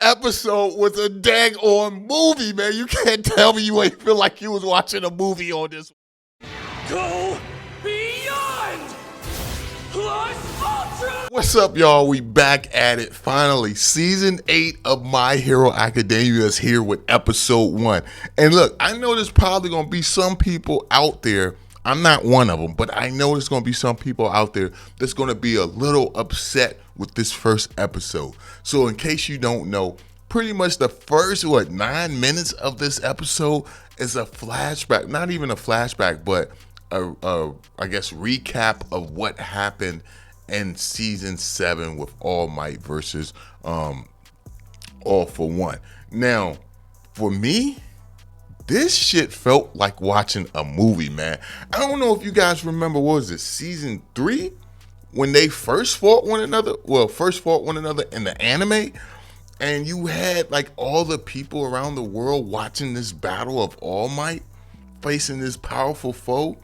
episode was a daggone movie, man. You can't tell me you ain't feel like you was watching a movie on this. Go beyond plus ultra. What's up, y'all? We back at it finally. Season 8 of My Hero Academia is here with episode 1. And look, I know there's probably gonna be some people out there. I'm not one of them, but I know there's going to be some people out there that's going to be a little upset with this first episode. So in case you don't know, pretty much the first, 9 minutes of this episode is a flashback. Not even a flashback, but I guess recap of what happened in season 7 with All Might versus All for One. Now, for me, this shit felt like watching a movie, man. I don't know if you guys remember, what was it, season 3? When they first fought one another in the anime. And you had like all the people around the world watching this battle of All Might facing this powerful foe.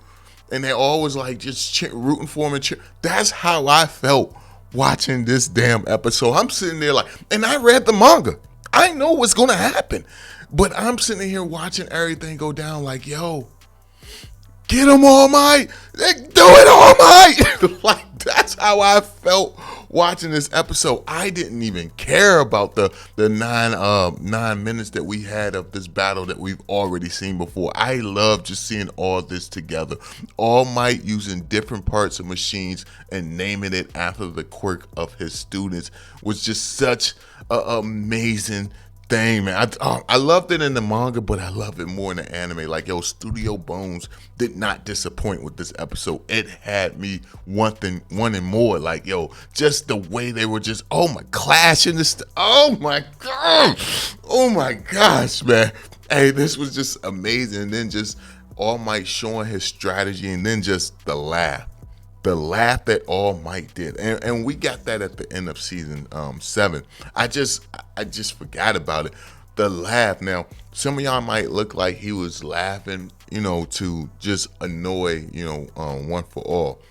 And they all was like just rooting for him and cheering. That's how I felt watching this damn episode. I'm sitting there like, and I read the manga. I know what's going to happen. But I'm sitting here watching everything go down like, yo, get him, All Might. Do it, All Might. Like, that's how I felt watching this episode. I didn't even care about the 9 minutes that we had of this battle that we've already seen before. I love just seeing all this together. All Might using different parts of machines and naming it after the quirk of his students was just such an amazing thing, man. I loved it in the manga, but I love it more in the anime. Like, yo, Studio Bones did not disappoint with this episode. It had me wanting more. Like, yo, just the way they were just, clashing this. Oh my god. Oh my gosh, man. Hey, this was just amazing. And then just All Might showing his strategy, and then just the laugh. The laugh that All Might did, and we got that at the end of season 7. I just forgot about it. The laugh. Now, some of y'all might look like he was laughing, to just annoy, One for All,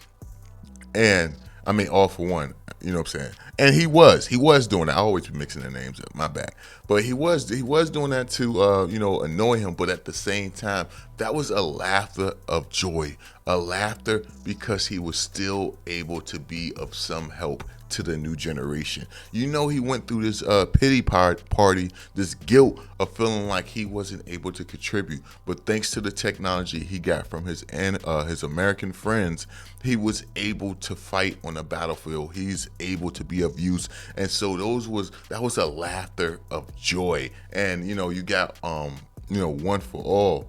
and I mean All for One. You know what I'm saying? And he was doing that. I always be mixing the names up. My bad. But he was doing that to annoy him. But at the same time, that was a laughter of joy, a laughter because he was still able to be of some help to the new generation. He went through this pity party, this guilt of feeling like he wasn't able to contribute. But thanks to the technology he got from his American friends, he was able to fight on the battlefield. He's able to be of use, and so that was a laughter of joy. And you got One for All.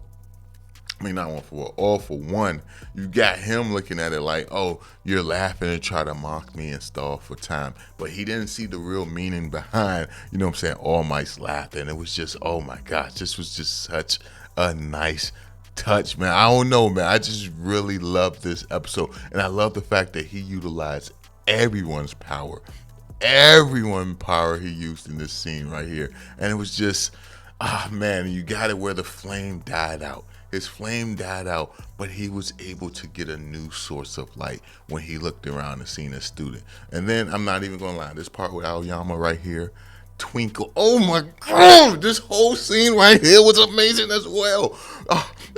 I mean, not One for All for One. You got him looking at it like, oh, you're laughing and try to mock me and stall for time. But he didn't see the real meaning behind, All Might's laughter. And it was just, oh my gosh, this was just such a nice touch, man. I don't know, man. I just really love this episode. And I love the fact that he utilized everyone's power. Everyone's power he used in this scene right here. And it was just, man, you got it where the flame died out. His flame died out, but he was able to get a new source of light when he looked around and seen a student. And then, I'm not even going to lie, this part with Aoyama right here, Twinkle. Oh my god, this whole scene right here was amazing as well.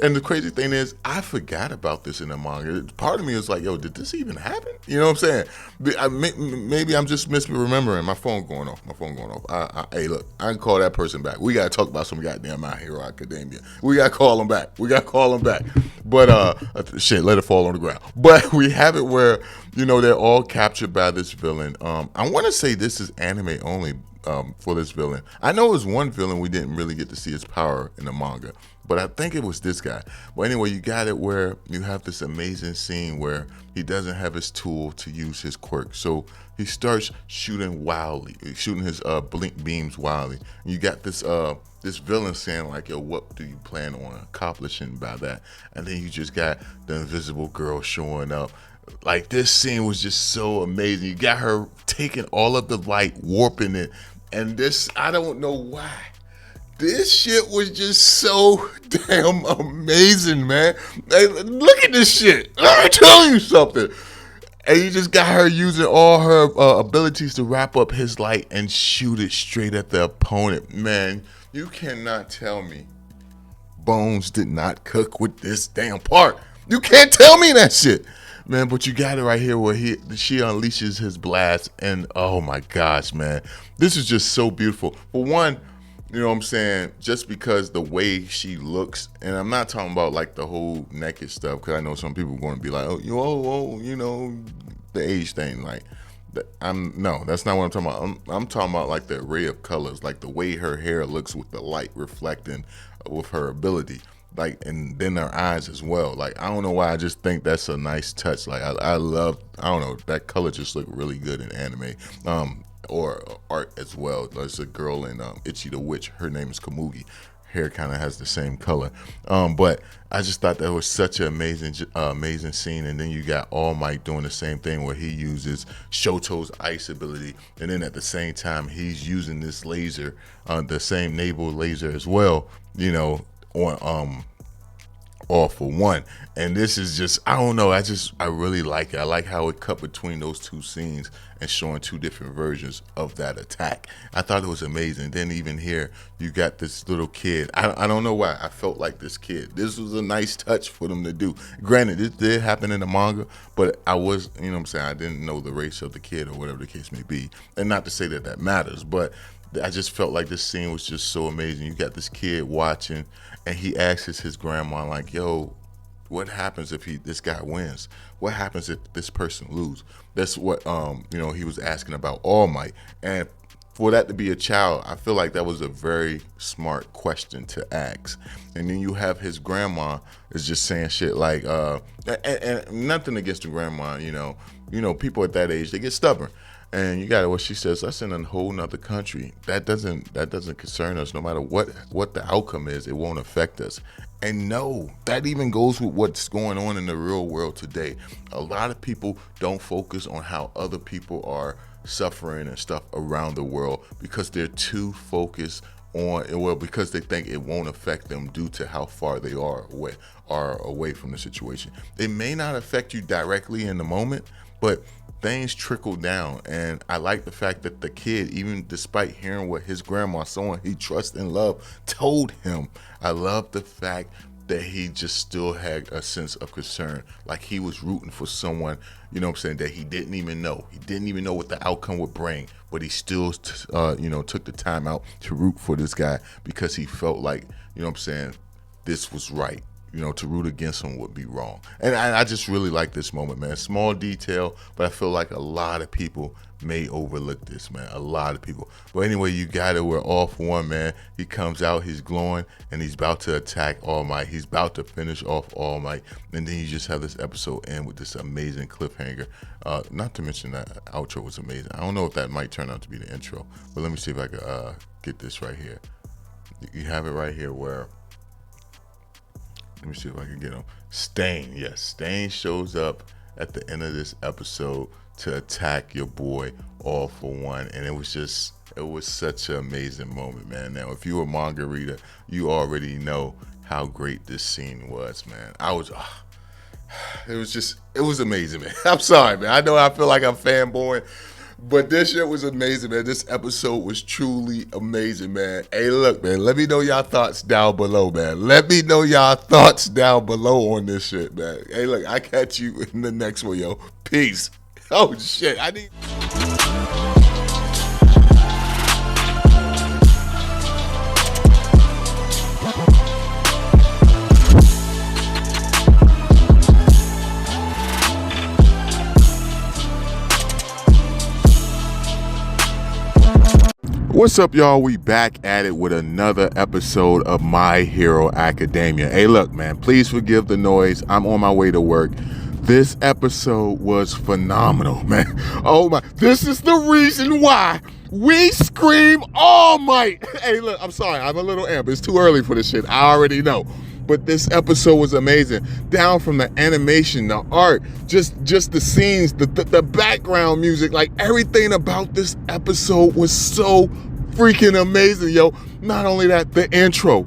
And the crazy thing is, I forgot about this in the manga. Part of me is like, yo, did this even happen? You know what I'm saying? Maybe I'm just misremembering. My phone going off. Hey, look, I can call that person back. We got to talk about some goddamn My Hero Academia. We got to call him back. But, shit, let it fall on the ground. But we have it where, they're all captured by this villain. I want to say this is anime only. For this villain. I know it was one villain we didn't really get to see his power in the manga, but I think it was this guy. But anyway, you got it where you have this amazing scene where he doesn't have his tool to use his quirk. So he starts shooting his blink beams wildly. And you got this villain saying like, yo, what do you plan on accomplishing by that? And then you just got the invisible girl showing up. Like, this scene was just so amazing. You got her taking all of the light, warping it. And this, I don't know why. This shit was just so damn amazing, man. Hey, look at this shit. Let me tell you something. And you just got her using all her abilities to wrap up his light and shoot it straight at the opponent. Man, you cannot tell me Bones did not cook with this damn part. You can't tell me that shit. Man, but you got it right here where she unleashes his blast, and oh my gosh, man. This is just so beautiful. For one, you know what I'm saying, just because the way she looks, and I'm not talking about like the whole naked stuff, because I know some people are going to be like, oh, you know, the age thing, like, no, that's not what I'm talking about. I'm talking about like the array of colors, like the way her hair looks with the light reflecting with her ability, like, and then her eyes as well. Like, I don't know why, I just think that's a nice touch. Like, I love, I don't know, that color just looked really good in anime, or art as well. There's a girl in Ichi the Witch. Her name is Komugi. Hair kind of has the same color, but I just thought that was such an amazing scene. And then you got All Might doing the same thing where he uses Shoto's ice ability, and then at the same time he's using this laser, the same naval laser as well, you know, on All for One. And this is just, I don't know, I really like it. I like how it cut between those two scenes and showing two different versions of that attack. I thought it was amazing. Then even here, you got this little kid. I don't know why I felt like this kid. This was a nice touch for them to do. Granted, this did happen in the manga, but I was, you know what I'm saying, I didn't know the race of the kid or whatever the case may be. And not to say that that matters, but I just felt like this scene was just so amazing. You got this kid watching, and he asks his grandma, like, yo, what happens if this guy wins? What happens if this person loses? That's what you know, he was asking about All Might. And for that to be a child, I feel like that was a very smart question to ask. And then you have his grandma is just saying shit like, and nothing against the grandma, you know, people at that age, they get stubborn. And you got what she says, that's in a whole nother country. That doesn't concern us. No matter what the outcome is, it won't affect us. And no, that even goes with what's going on in the real world today. A lot of people don't focus on how other people are suffering and stuff around the world because they're too focused on, well, because they think it won't affect them due to how far they are away from the situation. It may not affect you directly in the moment, but things trickle down. And I like the fact that the kid, even despite hearing what his grandma, someone he trusts and loved, told him, I love the fact that he just still had a sense of concern, like he was rooting for someone, you know what I'm saying, that he didn't even know. He didn't even know what the outcome would bring, but he still, you know, took the time out to root for this guy because he felt like, you know what I'm saying, this was right. You know, to root against him would be wrong. And I just really like this moment, man. Small detail, but I feel like a lot of people may overlook this, man. A lot of people. But anyway, you got it. We're All for One, man. He comes out, he's glowing, and he's about to attack All Might. He's about to finish off All Might. And then you just have this episode end with this amazing cliffhanger. Not to mention that outro was amazing. I don't know if that might turn out to be the intro, but let me see if I can get this right here. You have it right here where, let me see if I can get him. Stain, yes. Stain shows up at the end of this episode to attack your boy All for One. And it was such an amazing moment, man. Now, if you're a manga reader, you already know how great this scene was, man. It was amazing, man. I'm sorry, man. I know I feel like I'm fanboying, but this shit was amazing, man. This episode was truly amazing, man. Hey, look, man, let me know y'all thoughts down below, man. Let me know y'all thoughts down below on this shit, man. Hey, look, I catch you in the next one, yo. Peace. Oh, shit. I need... What's up, y'all? We back at it with another episode of My Hero Academia. Hey, look, man, please forgive the noise. I'm on my way to work. This episode was phenomenal, man. Oh my, this is the reason why we scream All Might. Hey, look, I'm sorry, I'm a little amped. It's too early for this shit. I already know. But this episode was amazing. Down from the animation, the art, just the scenes, the background music, like everything about this episode was so freaking amazing, yo. Not only that, the intro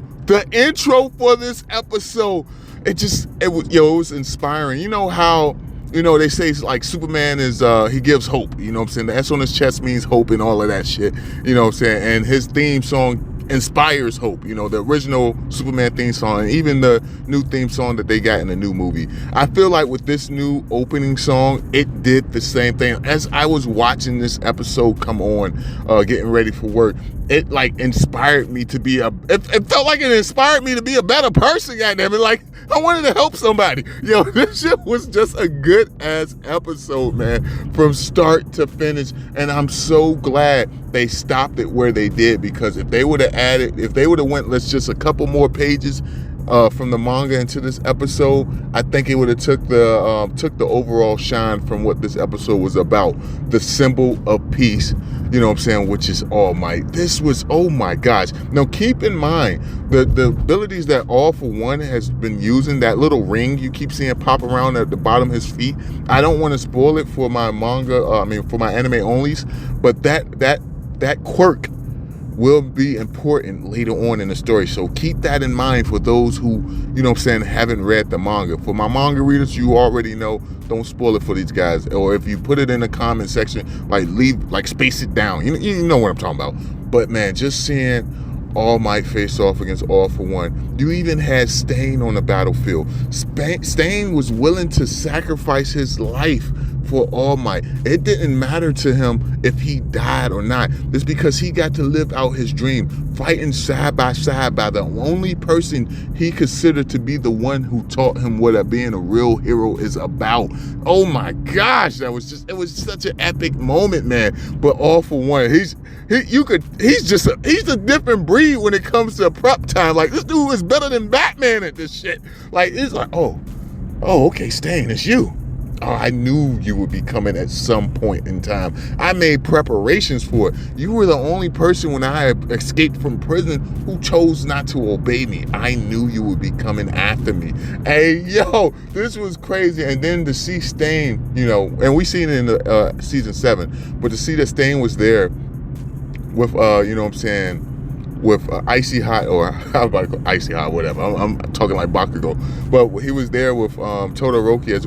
for this episode, it was inspiring. You know how they say like Superman is he gives hope, you know what I'm saying? The S on his chest means hope and all of that shit, you know what I'm saying? And his theme song inspires hope, the original Superman theme song, and even the new theme song that they got in the new movie. I feel like with this new opening song, it did the same thing. As I was watching this episode come on, getting ready for work, it like inspired me to be it felt like it inspired me to be a better person, goddamn it. Like, I wanted to help somebody. This shit was just a good ass episode, man, from start to finish. And I'm so glad they stopped it where they did, because if they would have went, let's just a couple more pages from the manga into this episode, I think it would have took the overall shine from what this episode was about. The symbol of peace, you know what I'm saying, which is All Might. This was, oh my gosh. Now keep in mind the abilities that All For One has been using, that little ring you keep seeing pop around at the bottom of his feet. I don't want to spoil it for my manga, for my anime onlys, but that quirk will be important later on in the story. So keep that in mind for those who, you know what I'm saying, haven't read the manga. For my manga readers, you already know, don't spoil it for these guys. Or if you put it in the comment section, space it down. You know what I'm talking about. But man, just seeing All Might face off against All For One. You even had Stain on the battlefield. Stain was willing to sacrifice his life for All Might. It didn't matter to him if he died or not. It's because he got to live out his dream, fighting side by side by the only person he considered to be the one who taught him what being a real hero is about. Oh my gosh, it was such an epic moment, man. But All For One, he's a different breed when it comes to prep time. Like, this dude is better than Batman at this shit. Like, it's like, oh, okay, Stain, it's you. Oh, I knew you would be coming at some point in time. I made preparations for it. You were the only person when I escaped from prison who chose not to obey me. I knew you would be coming after me. Hey, yo, this was crazy. And then to see Stain, and we seen it in the season 7, but to see that Stain was there with, with Icy Hot, or I was about to go Icy Hot, whatever. I'm talking like Bakugo, but he was there with Todoroki as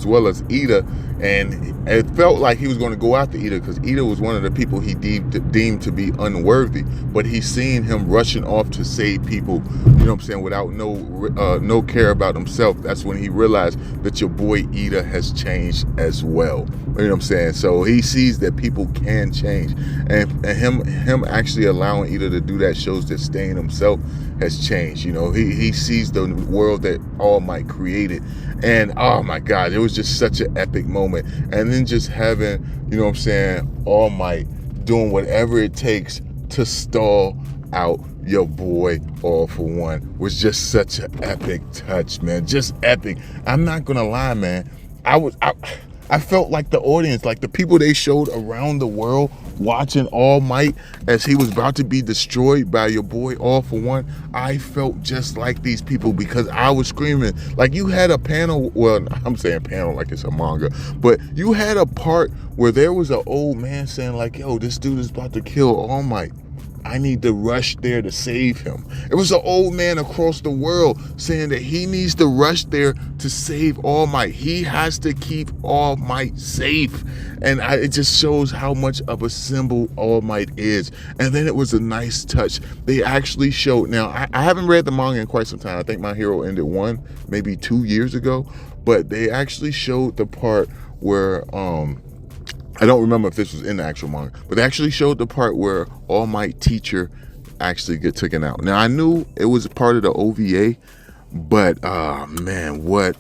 well as Ida, and it felt like he was going to go after Ida because Ida was one of the people he deemed to be unworthy. But he's seen him rushing off to save people, you know what I'm saying, without no care about himself. That's when he realized that your boy Ida has changed as well. You know what I'm saying? So he sees that people can change, and him actually allowing Ida to do that shows that Stain himself has changed. He sees the world that All Might created, and oh my God, it was just such an epic moment. And then just having, you know what I'm saying, All Might doing whatever it takes to stall out your boy All For One was just such an epic touch, man. Just epic. I'm not gonna lie, man. I felt like the audience, like the people they showed around the world watching All Might as he was about to be destroyed by your boy All For One. I felt just like these people because I was screaming. Like, you had a panel, well, I'm saying panel like it's a manga, but you had a part where there was an old man saying like, yo, this dude is about to kill All Might. I need to rush there to save him. It was an old man across the world saying that he needs to rush there to save All Might. He has to keep All Might safe. And it just shows how much of a symbol All Might is. And then it was a nice touch. They actually showed, now I haven't read the manga in quite some time. I think My Hero ended maybe 2 years ago. But they actually showed the part where, I don't remember if this was in the actual manga, but they actually showed the part where All Might teacher actually get taken out. Now, I knew it was part of the OVA, but man, what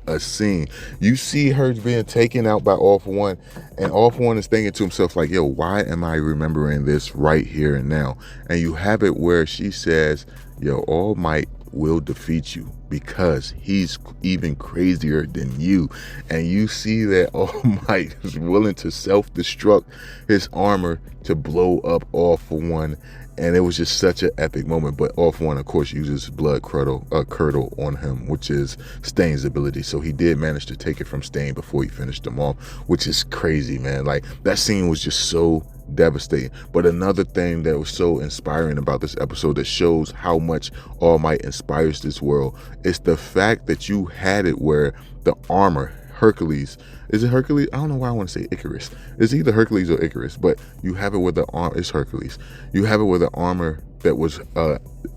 a scene. You see her being taken out by All For One, and All For One is thinking to himself like, yo, why am I remembering this right here and now? And you have it where she says, yo, All Might will defeat you because he's even crazier than you. And you see that All Might is willing to self-destruct his armor to blow up All For One. And it was just such an epic moment. But All For One, of course, uses blood curdle on him, which is Stain's ability. So he did manage to take it from Stain before he finished him off, which is crazy, man. Like, that scene was just so devastating. But another thing that was so inspiring about this episode that shows how much All Might inspires this world is the fact that you had it where the armor, Hercules. Is it Hercules? I don't know why I want to say Icarus. It's either Hercules or Icarus, but you have it with the arm. It's Hercules. You have it with an armor that was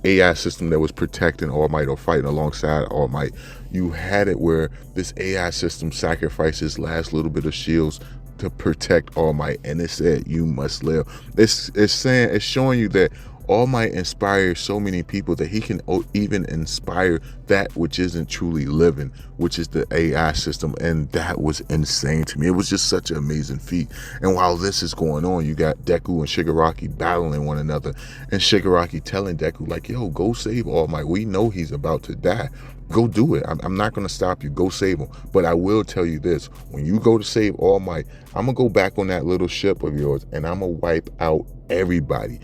AI system that was protecting All Might or fighting alongside All Might. You had it where this AI system sacrifices last little bit of shields to protect All Might, and it said you must live. It's showing you that All Might inspires so many people that he can even inspire that which isn't truly living, which is the AI system. And that was insane to me. It was just such an amazing feat. And while this is going on, you got Deku and Shigaraki battling one another, and Shigaraki telling Deku like, yo, go save All Might. We know he's about to die. Go do it. I'm not going to stop you. Go save him. But I will tell you this. When you go to save All Might, I'm going to go back on that little ship of yours, and I'm going to wipe out everybody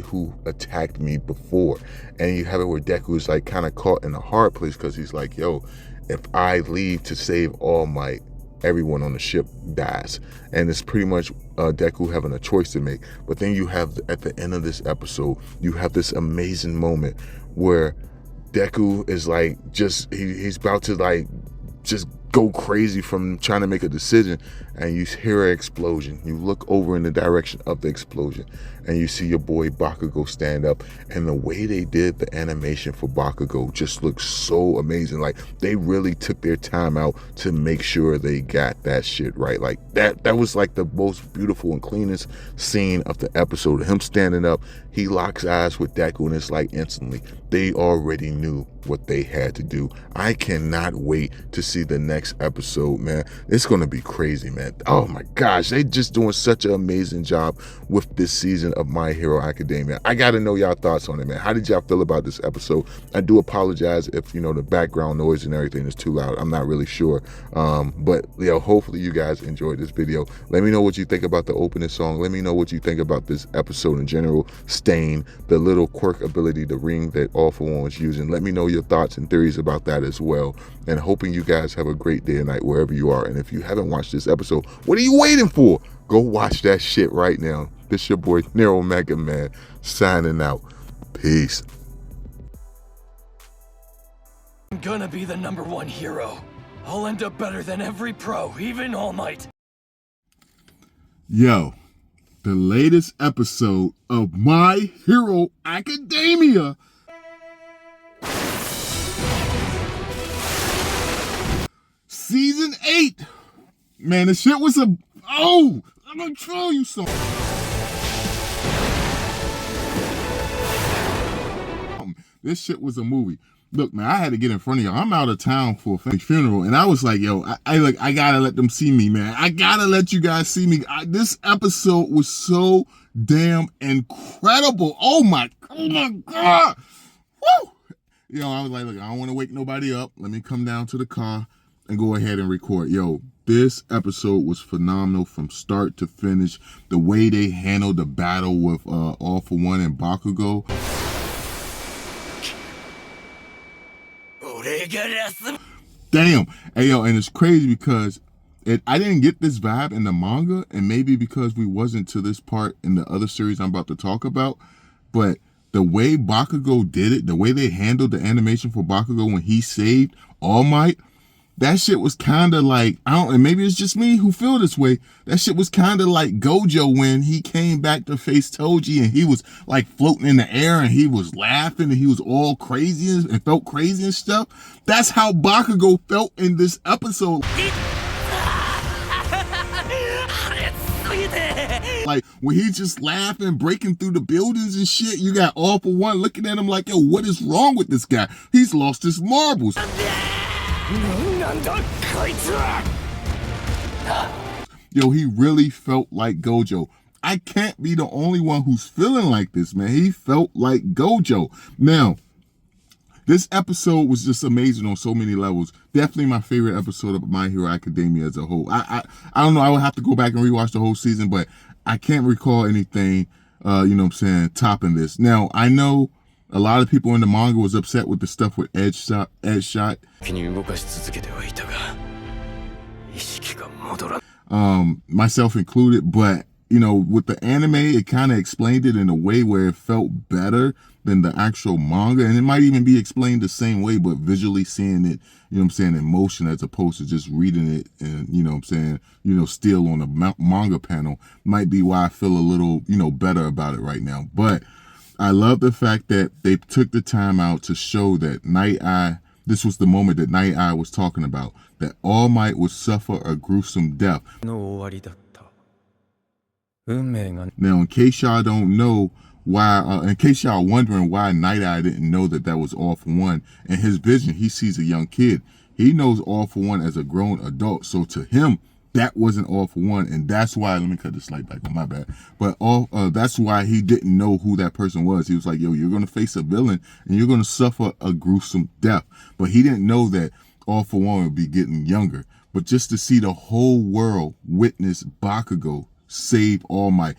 who attacked me before. And you have it where Deku is like kind of caught in a hard place, because he's like, yo, if I leave to save All Might, everyone on the ship dies. And it's pretty much Deku having a choice to make. But then you have, at the end of this episode, you have this amazing moment where Deku is like, he's about to like just go crazy from trying to make a decision, and you hear an explosion. You look over in the direction of the explosion, and you see your boy Bakugo stand up. And the way they did the animation for Bakugo just looks so amazing. Like, they really took their time out to make sure they got that shit right. Like, that was like the most beautiful and cleanest scene of the episode. Him standing up, he locks eyes with Deku, and it's like instantly they already knew what they had to do. I cannot wait to see the next episode, man. It's gonna be crazy, man. Oh my gosh, they just doing such an amazing job with this season of My Hero Academia. I gotta know y'all thoughts on it, man. How did y'all feel about this episode? I do apologize if, you know, the background noise and everything is too loud. I'm not really sure, but you know, hopefully you guys enjoyed this video. Let me know what you think about the opening song. Let me know what you think about this episode in general. Stain, the little quirk ability, the ring that All For One was using. Let me know your thoughts and theories about that as well. And hoping you guys have a great day and night wherever you are. And if you haven't watched this episode, what are you waiting for? Go watch that shit right now. This your boy Nero Megaman signing out. Peace. I'm gonna be the #1 hero. I'll end up better than every pro, even All Might. Yo, the latest episode of My Hero Academia. Season 8. Man, the shit was I'm gonna tell you something. This shit was a movie. Look, man, I had to get in front of y'all. I'm out of town for a family funeral, and I was like, yo, I gotta let them see me, man. I gotta let you guys see me. This episode was so damn incredible. Oh my God. Woo! Yo, I was like, look, I don't want to wake nobody up. Let me come down to the car and go ahead and record. Yo, this episode was phenomenal from start to finish. The way they handled the battle with All For One and Bakugo. Damn. Hey, yo, and it's crazy because I didn't get this vibe in the manga, and maybe because we wasn't to this part in the other series I'm about to talk about, but the way Bakugo did it, the way they handled the animation for Bakugo when he saved All Might, that shit was kind of like, and maybe it's just me who feel this way, that shit was kind of like Gojo when he came back to face Toji and he was like floating in the air and he was laughing and he was all crazy and felt crazy and stuff. That's how Bakugo felt in this episode. Like, when he's just laughing, breaking through the buildings and shit, you got All For One looking at him like, yo, what is wrong with this guy? He's lost his marbles. Yo, he really felt like Gojo. I can't be the only one who's feeling like this, man. He felt like Gojo. Now, this episode was just amazing on so many levels. Definitely my favorite episode of My Hero Academia as a whole. I don't know. I would have to go back and rewatch the whole season, but I can't recall anything, you know what I'm saying, topping this. Now, I know a lot of people in the manga was upset with the stuff with Edge Shot. Myself included, but you know, with the anime, it kind of explained it in a way where it felt better than the actual manga, and it might even be explained the same way, but visually seeing it, you know what I'm saying, in motion as opposed to just reading it and, you know what I'm saying, still on a manga panel might be why I feel a little, better about it right now. But I love the fact that they took the time out to show that Night Eye, this was the moment that Night Eye was talking about, that All Might would suffer a gruesome death. Now, in case y'all don't know why, in case y'all wondering why Night Eye didn't know that that was All For One, in his vision, he sees a young kid. He knows All For One as a grown adult. So to him, that wasn't All For One. And that's why, let me cut this light back on, my bad. But that's why he didn't know who that person was. He was like, yo, you're going to face a villain and you're going to suffer a gruesome death. But he didn't know that All For One would be getting younger. But just to see the whole world witness Bakugo save All Might.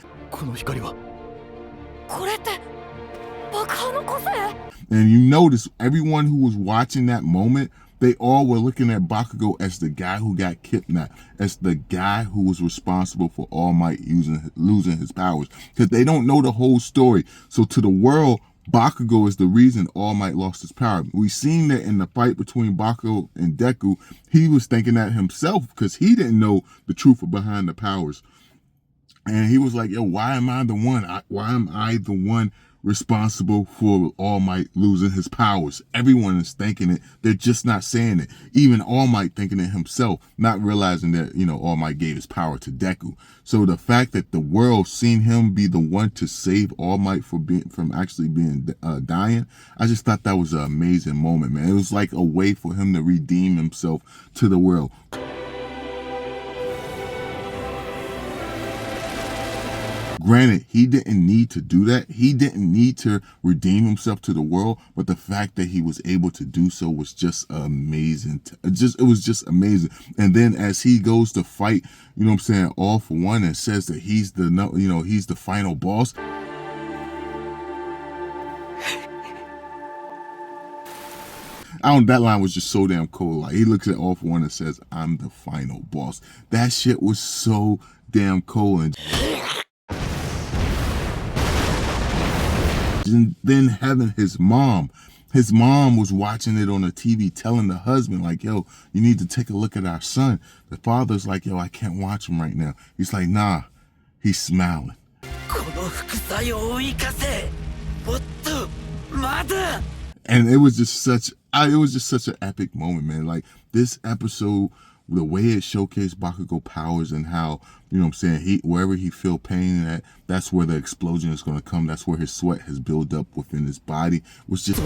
And you notice everyone who was watching that moment, they all were looking at Bakugo as the guy who got kidnapped, as the guy who was responsible for All Might losing his powers, because they don't know the whole story. So to the world, Bakugo is the reason All Might lost his power. We seen that in the fight between Bakugo and Deku. He was thinking that himself because he didn't know the truth behind the powers. And he was like, yo, why am I the one? Why am I the one responsible for All Might losing his powers? Everyone is thinking it. They're just not saying it. Even All Might thinking it himself, not realizing that, All Might gave his power to Deku. So the fact that the world seen him be the one to save All Might from actually being dying, I just thought that was an amazing moment, man. It was like a way for him to redeem himself to the world. Granted, he didn't need to do that. He didn't need to redeem himself to the world, but the fact that he was able to do so was just amazing. It was just amazing. And then as he goes to fight, All For One, and says that he's he's the final boss. That line was just so damn cool. Like, he looks at All For One and says, I'm the final boss. That shit was so damn cool. And then having his mom was watching it on the TV, telling the husband, like, yo, you need to take a look at our son. The father's like, yo, I can't watch him right now. He's like, nah, he's smiling. And it was just such an epic moment, man. Like, this episode, the way it showcased Bakugo powers and how, wherever he feel pain at, that's where the explosion is going to come. That's where his sweat has built up within his body. Was just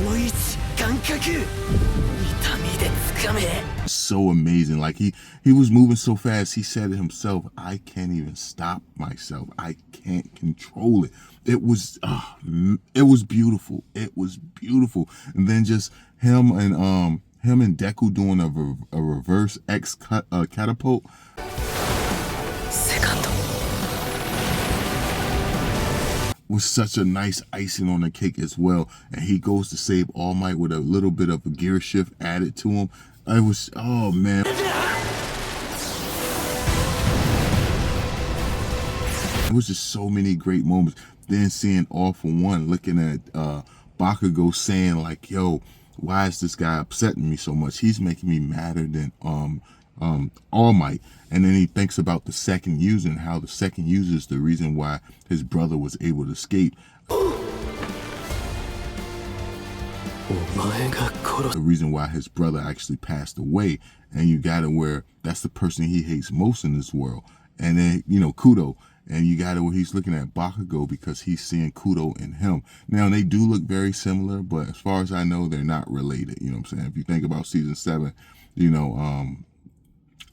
so amazing. Like, he was moving so fast. He said it himself, I can't even stop myself. I can't control it. It was beautiful. It was beautiful. And then just him and Deku doing a reverse X catapult. Was such a nice icing on the cake as well. And he goes to save All Might with a little bit of a gear shift added to him. It was, oh man. It was just so many great moments. Then seeing All For One looking at Bakugo saying like, yo, why is this guy upsetting me so much? He's making me madder than All Might. And then he thinks about the second user and how the second user is the reason why his brother was able to escape. The reason why his brother actually passed away. And you got it where that's the person he hates most in this world. And then, Kudo. And you got it where he's looking at Bakugo because he's seeing Kudo in him. Now, they do look very similar, but as far as I know, they're not related. You know what I'm saying? If you think about season 7,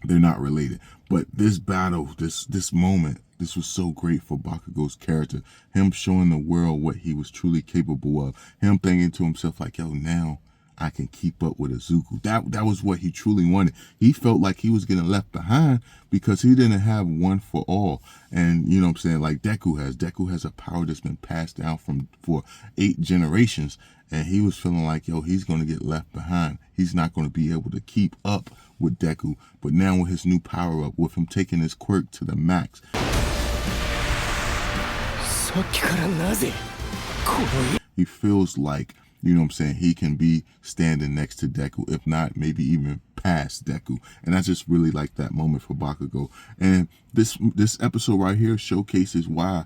they're not related. But this battle, this moment, this was so great for Bakugo's character. Him showing the world what he was truly capable of. Him thinking to himself like, yo, now I can keep up with Izuku. That was what he truly wanted. He felt like he was getting left behind because he didn't have one for all. And you know what I'm saying, like Deku has. Deku has a power that's been passed down for 8 generations. And he was feeling like, yo, he's going to get left behind. He's not going to be able to keep up with Deku. But now with his new power up, with him taking his quirk to the max. he feels like, you know what I'm saying, he can be standing next to Deku, if not maybe even past Deku. And I just really like that moment for Bakugo. And this episode right here showcases why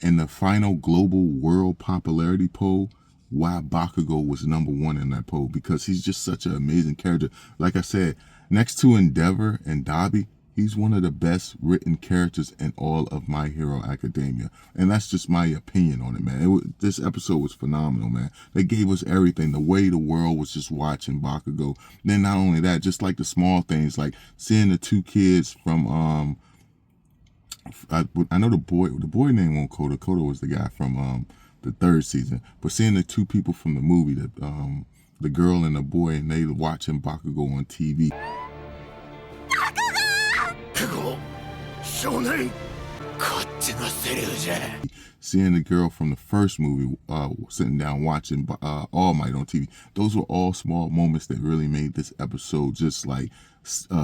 in the final global world popularity poll, why Bakugo was number one in that poll, because he's just such an amazing character. Like I said, next to Endeavor and Dabi, he's one of the best written characters in all of My Hero Academia. And that's just my opinion on it, man. This episode was phenomenal, man. They gave us everything. The way the world was just watching Bakugo. Then not only that, just like the small things, like seeing the two kids from, I know the boy name won't Koda. Koda was the guy from the third season. But seeing the two people from the movie, the girl and the boy, and they watching Bakugo on TV. Seeing the girl from the first movie sitting down watching All Might on TV. Those were all small moments that really made this episode just like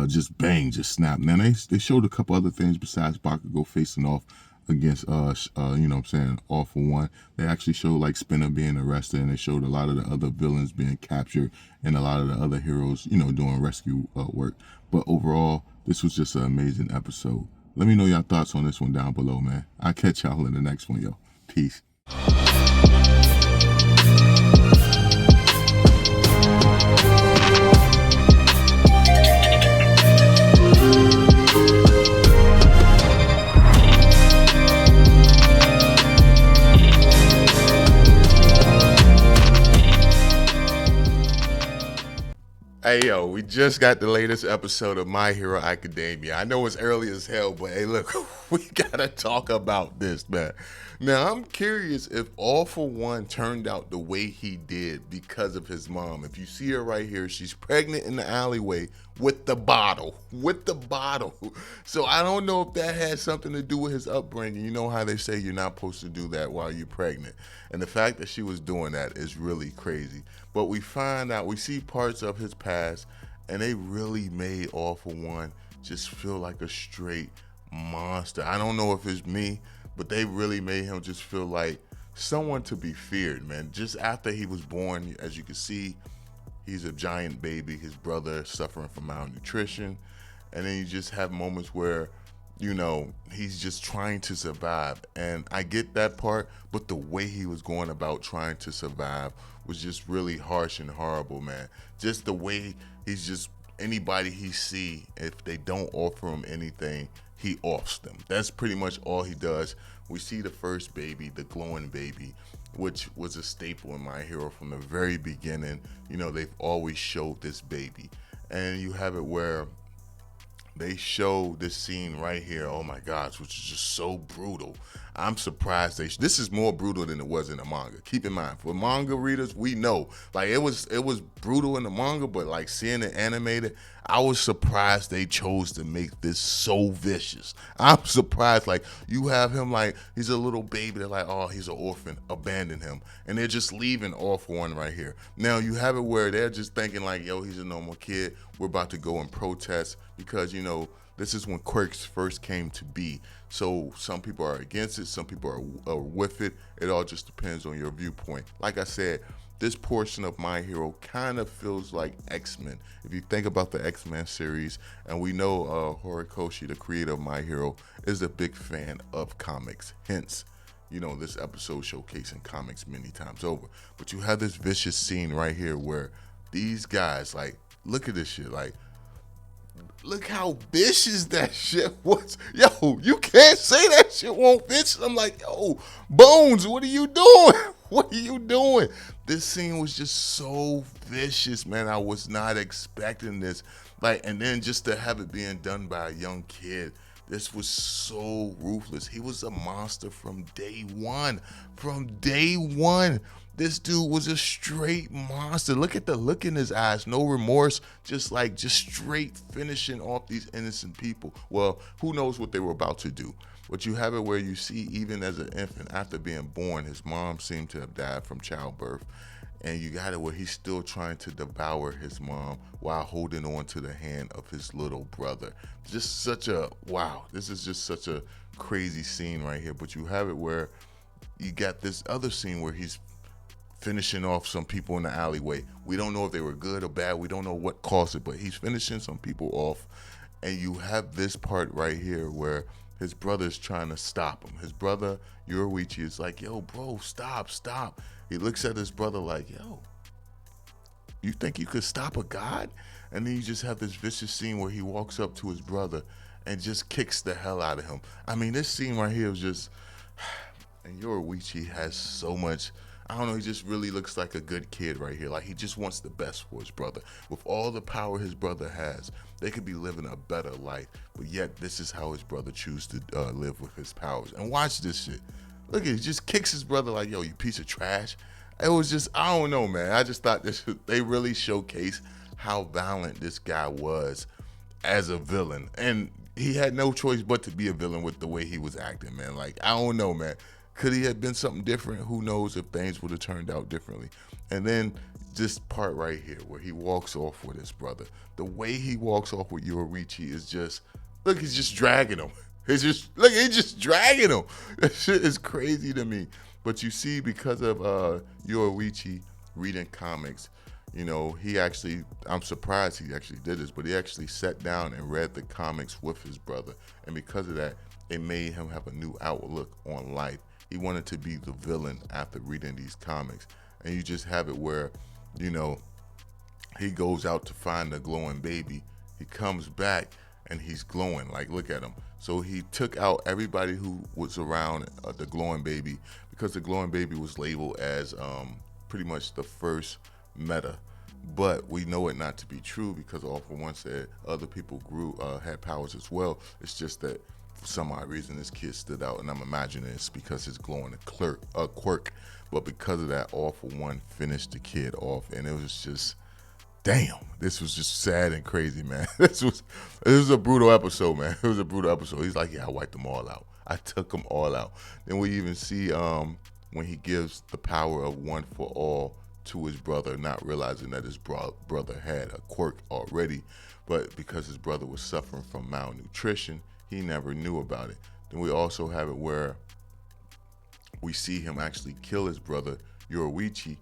just bang, just snap. Now they showed a couple other things besides Bakugo facing off against you know what I'm saying, All for One. They actually showed like Spinner being arrested, and they showed a lot of the other villains being captured and a lot of the other heroes, you know, doing rescue work. But overall, this was just an amazing episode. Let me know your thoughts on this one down below, man. I'll catch y'all in the next one, yo. Peace. Hey, yo, we just got the latest episode of My Hero Academia. I know it's early as hell, but hey, look, we gotta talk about this, man. Now, I'm curious if All for One turned out the way he did because of his mom. If you see her right here, she's pregnant in the alleyway with the bottle. So I don't know if that had something to do with his upbringing. You know how they say you're not supposed to do that while you're pregnant. And the fact that she was doing that is really crazy. But we find out, we see parts of his past, and they really made All for One just feel like a straight monster. I don't know if it's me, but they really made him just feel like someone to be feared, man. Just after he was born, as you can see, he's a giant baby. His brother suffering from malnutrition. And then you just have moments where, you know, he's just trying to survive. And I get that part, but the way he was going about trying to survive was just really harsh and horrible, man. Just the way he's just, anybody he see, if they don't offer him anything, he offs them. That's pretty much all he does. We see the first baby, the glowing baby, which was a staple in My Hero from the very beginning. You know, they've always showed this baby. And you have it where they show this scene right here, oh my gosh, which is just so brutal. I'm surprised this is more brutal than it was in the manga. Keep in mind, for manga readers, we know, like it was brutal in the manga, but like seeing it animated, I was surprised they chose to make this so vicious. I'm surprised, like you have him like, he's a little baby, they're like, oh, he's an orphan, abandon him. And they're just leaving All for One right here. Now you have it where they're just thinking like, yo, he's a normal kid. We're about to go and protest because, you know, this is when quirks first came to be. So some people are against it, some people are with it. It all just depends on your viewpoint. Like I said, this portion of My Hero kind of feels like X-Men. If you think about the X-Men series, and we know Horikoshi, the creator of My Hero, is a big fan of comics. Hence, you know, this episode showcasing comics many times over. But you have this vicious scene right here where these guys, like, look at this shit, like, look how vicious that shit was. Yo, you can't say that shit won't vicious. I'm like, yo, Bones, what are you doing? What are you doing? This scene was just so vicious, man. I was not expecting this. Like, and then just to have it being done by a young kid, this was so ruthless. He was a monster from day one. From day one. This dude was a straight monster. Look at the look in his eyes. No remorse. Just straight finishing off these innocent people. Well, who knows what they were about to do. But you have it where you see, even as an infant, after being born, his mom seemed to have died from childbirth. And you got it where he's still trying to devour his mom while holding on to the hand of his little brother. Just such a, wow, this is just such a crazy scene right here. But you have it where you got this other scene where he's finishing off some people in the alleyway. We don't know if they were good or bad. We don't know what caused it, but he's finishing some people off. And you have this part right here where his brother's trying to stop him. His brother, Yoruichi, is like, yo, bro, stop, stop. He looks at his brother like, yo, you think you could stop a god? And then you just have this vicious scene where he walks up to his brother and just kicks the hell out of him. I mean, this scene right here is just, and Yoruichi has so much, I don't know, he just really looks like a good kid right here. Like, he just wants the best for his brother. With all the power his brother has, they could be living a better life, but yet this is how his brother chooses to live with his powers. And watch this shit. Look at it, he just kicks his brother like, yo, you piece of trash. It was just, I don't know, man. I just thought they really showcased how violent this guy was as a villain. And he had no choice but to be a villain with the way he was acting, man. Like, I don't know, man. Could he have been something different? Who knows if things would have turned out differently. And then this part right here where he walks off with his brother. The way he walks off with Yoruichi is just, look, he's just dragging him. He's just dragging him. That shit is crazy to me. But you see, because of Yoruichi reading comics, you know, he actually, I'm surprised he actually did this, but he actually sat down and read the comics with his brother. And because of that, it made him have a new outlook on life. He wanted to be the villain after reading these comics. And you just have it where, you know, he goes out to find the glowing baby. He comes back and he's glowing. Like, look at him. So he took out everybody who was around the glowing baby, because the glowing baby was labeled as pretty much the first meta. But we know it not to be true, because All For One said other people had powers as well. It's just that for some odd reason this kid stood out, and I'm imagining it's because he's glowing a quirk. But because of that, All For One finished the kid off, and it was just, damn, this was just sad and crazy, man. This was a brutal episode, man. It was a brutal episode. He's like, yeah, I wiped them all out. I took them all out. Then we even see when he gives the power of one for all to his brother, not realizing that his brother had a quirk already, but because his brother was suffering from malnutrition, he never knew about it. Then we also have it where we see him actually kill his brother, Yoruichi,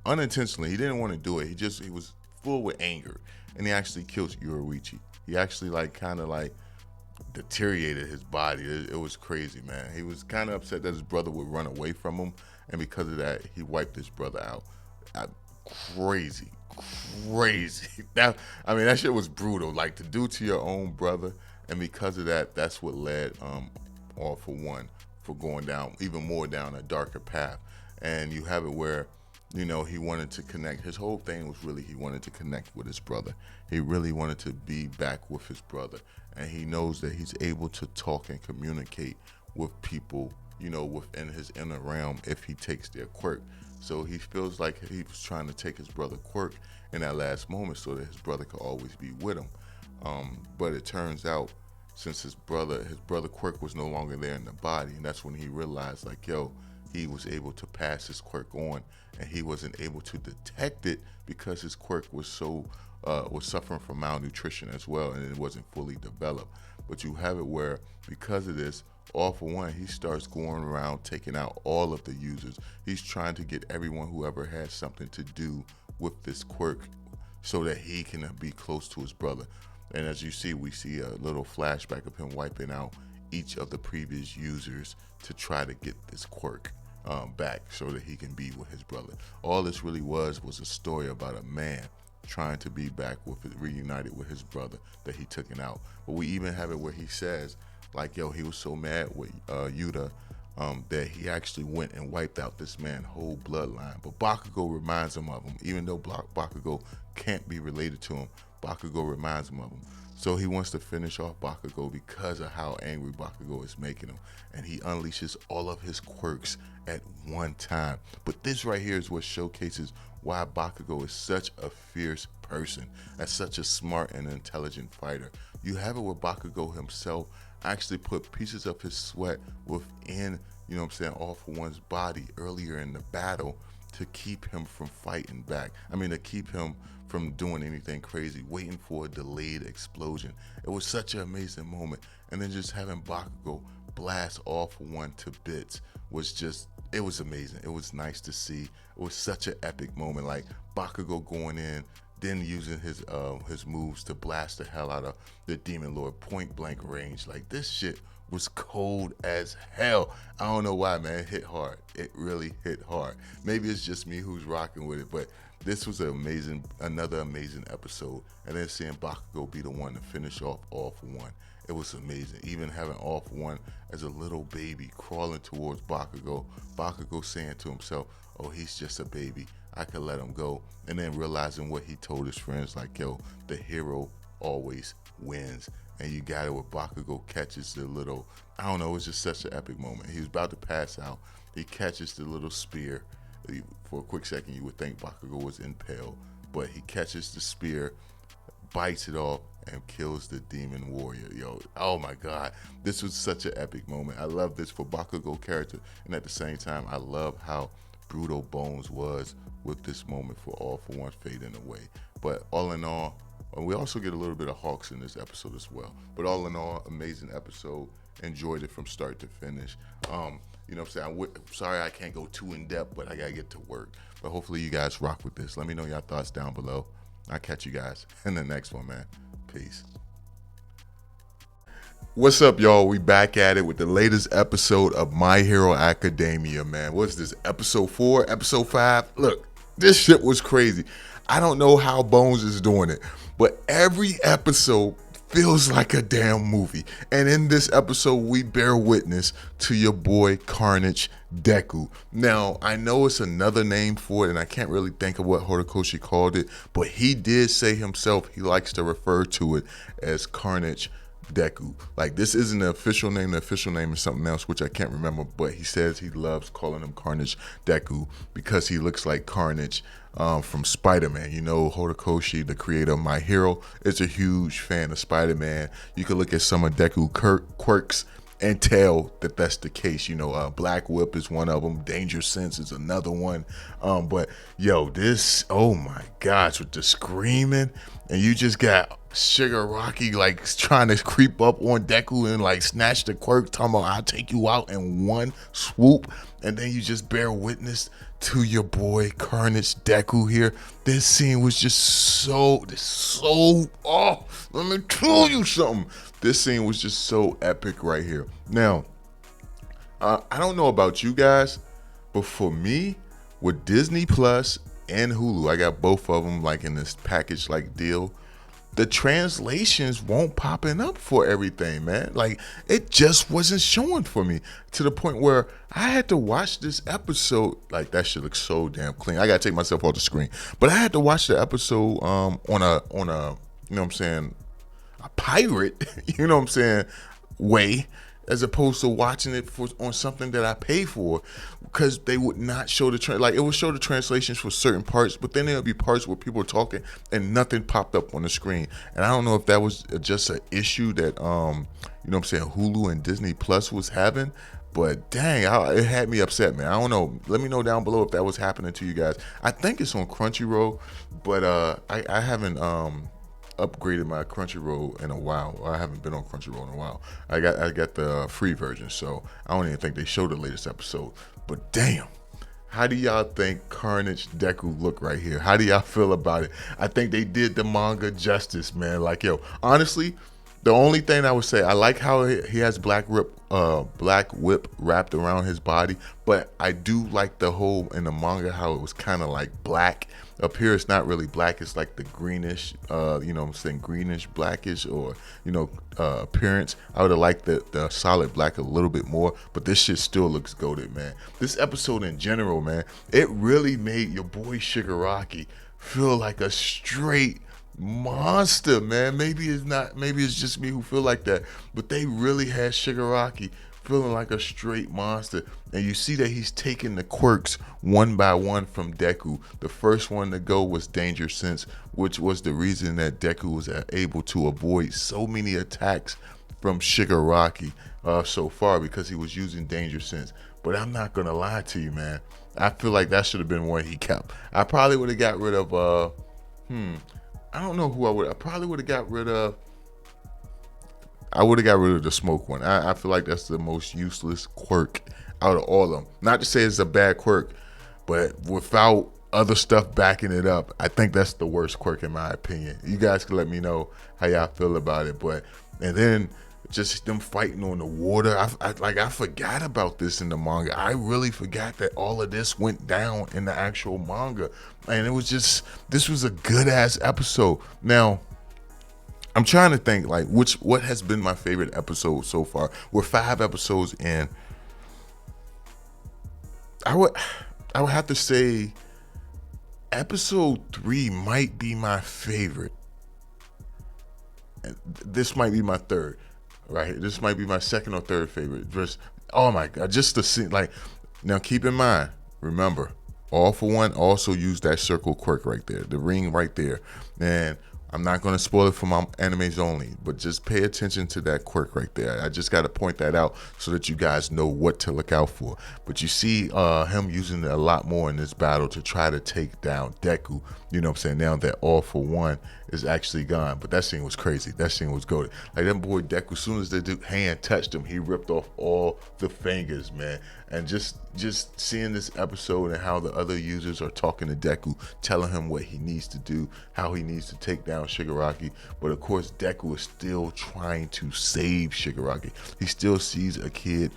unintentionally. He didn't want to do it. He was full with anger, and he actually kills Yoruichi. He actually kind of deteriorated his body. It was crazy, man. He was kind of upset that his brother would run away from him, and because of that, he wiped his brother out. Crazy. That shit was brutal. Like, to do to your own brother, and because of that, that's what led All For One for going down even more down a darker path. And you have it where, you know, he wanted to connect. His whole thing was really he wanted to connect with his brother. He really wanted to be back with his brother. And he knows that he's able to talk and communicate with people, you know, within his inner realm if he takes their quirk. So he feels like he was trying to take his brother quirk in that last moment so that his brother could always be with him. But it turns out, since his brother quirk was no longer there in the body, and that's when he realized, like, yo, he was able to pass his quirk on, and he wasn't able to detect it because his quirk was suffering from malnutrition as well, and it wasn't fully developed. But you have it where, because of this, All For One, he starts going around taking out all of the users. He's trying to get everyone who ever has something to do with this quirk so that he can be close to his brother. And as you see, we see a little flashback of him wiping out each of the previous users to try to get this quirk back so that he can be with his brother. All this really was a story about a man trying to be back reunited with his brother that he took out. But we even have it where he says, like, yo, he was so mad with Yuta that he actually went and wiped out this man's whole bloodline. But Bakugo reminds him of him. Even though Bakugo can't be related to him, Bakugo reminds him of him. So he wants to finish off Bakugo because of how angry Bakugo is making him. And he unleashes all of his quirks at one time. But this right here is what showcases why Bakugo is such a fierce person and such a smart and intelligent fighter. You have it where Bakugo himself actually put pieces of his sweat within, you know what I'm saying, All For One's body earlier in the battle to keep him from fighting back. To keep him from doing anything crazy, waiting for a delayed explosion. It was such an amazing moment. And then just having Bakugo blast All For One to bits was just it was amazing. It was nice to see. It was such an epic moment. Like Bakugo going in, then using his moves to blast the hell out of the Demon Lord point blank range. Like this shit was cold as hell. I don't know why, man. It hit hard. It really hit hard. Maybe it's just me who's rocking with it, but this was another amazing episode. And then seeing Bakugo be the one to finish off All For One. It was amazing. Even having All For One as a little baby crawling towards Bakugo. Bakugo saying to himself, oh, he's just a baby. I could let him go. And then realizing what he told his friends, like, yo, the hero always wins. And you got it where Bakugo catches the little, I don't know, it was just such an epic moment. He was about to pass out. He catches the little spear. For a quick second, you would think Bakugo was impaled, but he catches the spear, bites it off, and kills the demon warrior. Yo, oh my God. This was such an epic moment. I love this for Bakugo character, and at the same time, I love how brutal Bones was with this moment for All For One fading away. But all in all, we also get a little bit of Hawks in this episode as well. But all in all, amazing episode. Enjoyed it from start to finish. You know what I'm saying? Sorry I can't go too in depth, but I gotta get to work. But hopefully you guys rock with this. Let me know your thoughts down below. I'll catch you guys in the next one, man. Peace. What's up, y'all? We back at it with the latest episode of My Hero Academia, man. What's this, episode 4, episode 5? Look, this shit was crazy. I don't know how Bones is doing it, but every episode feels like a damn movie. And in this episode, we bear witness to your boy Carnage Deku. Now, I know it's another name for it, and I can't really think of what Horikoshi called it, but he did say himself he likes to refer to it as Carnage Deku. Like, this isn't the official name. The official name is something else, which I can't remember, but he says he loves calling him Carnage Deku because he looks like Carnage from Spider-Man. You know, Horikoshi, the creator of My Hero, is a huge fan of Spider-Man. You can look at some of Deku quirks and tell that that's the case. You know, Black Whip is one of them. Danger Sense is another one. But yo, this, oh my gosh, with the screaming, and you just got Shigaraki like trying to creep up on Deku and like snatch the quirk, talking about I'll take you out in one swoop, and then you just bear witness to your boy Carnage Deku here. This scene was just so, oh, let me tell you something. This scene was just so epic right here. Now, I don't know about you guys, but for me, with Disney Plus and Hulu, I got both of them like in this package like deal. The translations won't popping up for everything, man. Like, it just wasn't showing for me to the point where I had to watch this episode. Like, that shit looks so damn clean. I gotta take myself off the screen. But I had to watch the episode on a you know what I'm saying, a pirate, you know what I'm saying, way, as opposed to watching it on something that I pay for, because they would not show the like, it would show the translations for certain parts, but then there'll be parts where people are talking and nothing popped up on the screen. And I don't know if that was just an issue that you know what I'm saying, Hulu and Disney Plus was having, but dang, it had me upset, man. I don't know. Let me know down below if that was happening to you guys. I think it's on Crunchyroll, but I haven't upgraded my Crunchyroll in a while. I haven't been on Crunchyroll in a while. I got the free version, so I don't even think they showed the latest episode. But damn, how do y'all think Carnage Deku look right here? How do y'all feel about it? I think they did the manga justice, man. Like, yo, honestly, the only thing I would say, I like how he has Black Whip wrapped around his body, but I do like the whole in the manga how it was kind of like black. Up here, it's not really black. It's like the greenish, you know what I'm saying, greenish, blackish, or, you know, appearance. I would have liked the solid black a little bit more, but this shit still looks goated, man. This episode in general, man, it really made your boy Shigaraki feel like a straight monster, man. Maybe it's just me who feel like that, but they really had Shigaraki feeling like a straight monster. And you see that he's taking the quirks one by one from Deku. The first one to go was Danger Sense, which was the reason that Deku was able to avoid so many attacks from Shigaraki so far, because he was using Danger Sense. But I'm not gonna lie to you, man, I feel like that should have been one he kept. I probably would have got rid of I don't know who I probably would have got rid of. I would have got rid of the smoke one. I feel like that's the most useless quirk out of all of them. Not to say it's a bad quirk, but without other stuff backing it up, I think that's the worst quirk in my opinion. You guys can let me know how y'all feel about it. But and then just them fighting on the water. I forgot about this in the manga. I really forgot that all of this went down in the actual manga, and it was just, this was a good ass episode. Now I'm trying to think like what has been my favorite episode so far. We're 5 episodes in. I would have to say episode 3 might be my favorite. And this might be my third, right? This might be my second or third favorite. Just, oh my God, just the scene. Like, now keep in mind, remember, All for One also used that circle quirk right there, the ring right there. And I'm not going to spoil it for my animes only, but just pay attention to that quirk right there. I just got to point that out so that you guys know what to look out for. But you see him using it a lot more in this battle to try to take down Deku. You know what I'm saying? Now that All for One is actually gone. But that scene was crazy. That scene was goated. Like, that boy Deku, as soon as the hand touched him, he ripped off all the fingers, man. And just seeing this episode and how the other users are talking to Deku, telling him what he needs to do, how he needs to take down Shigaraki. But of course, Deku is still trying to save Shigaraki. He still sees a kid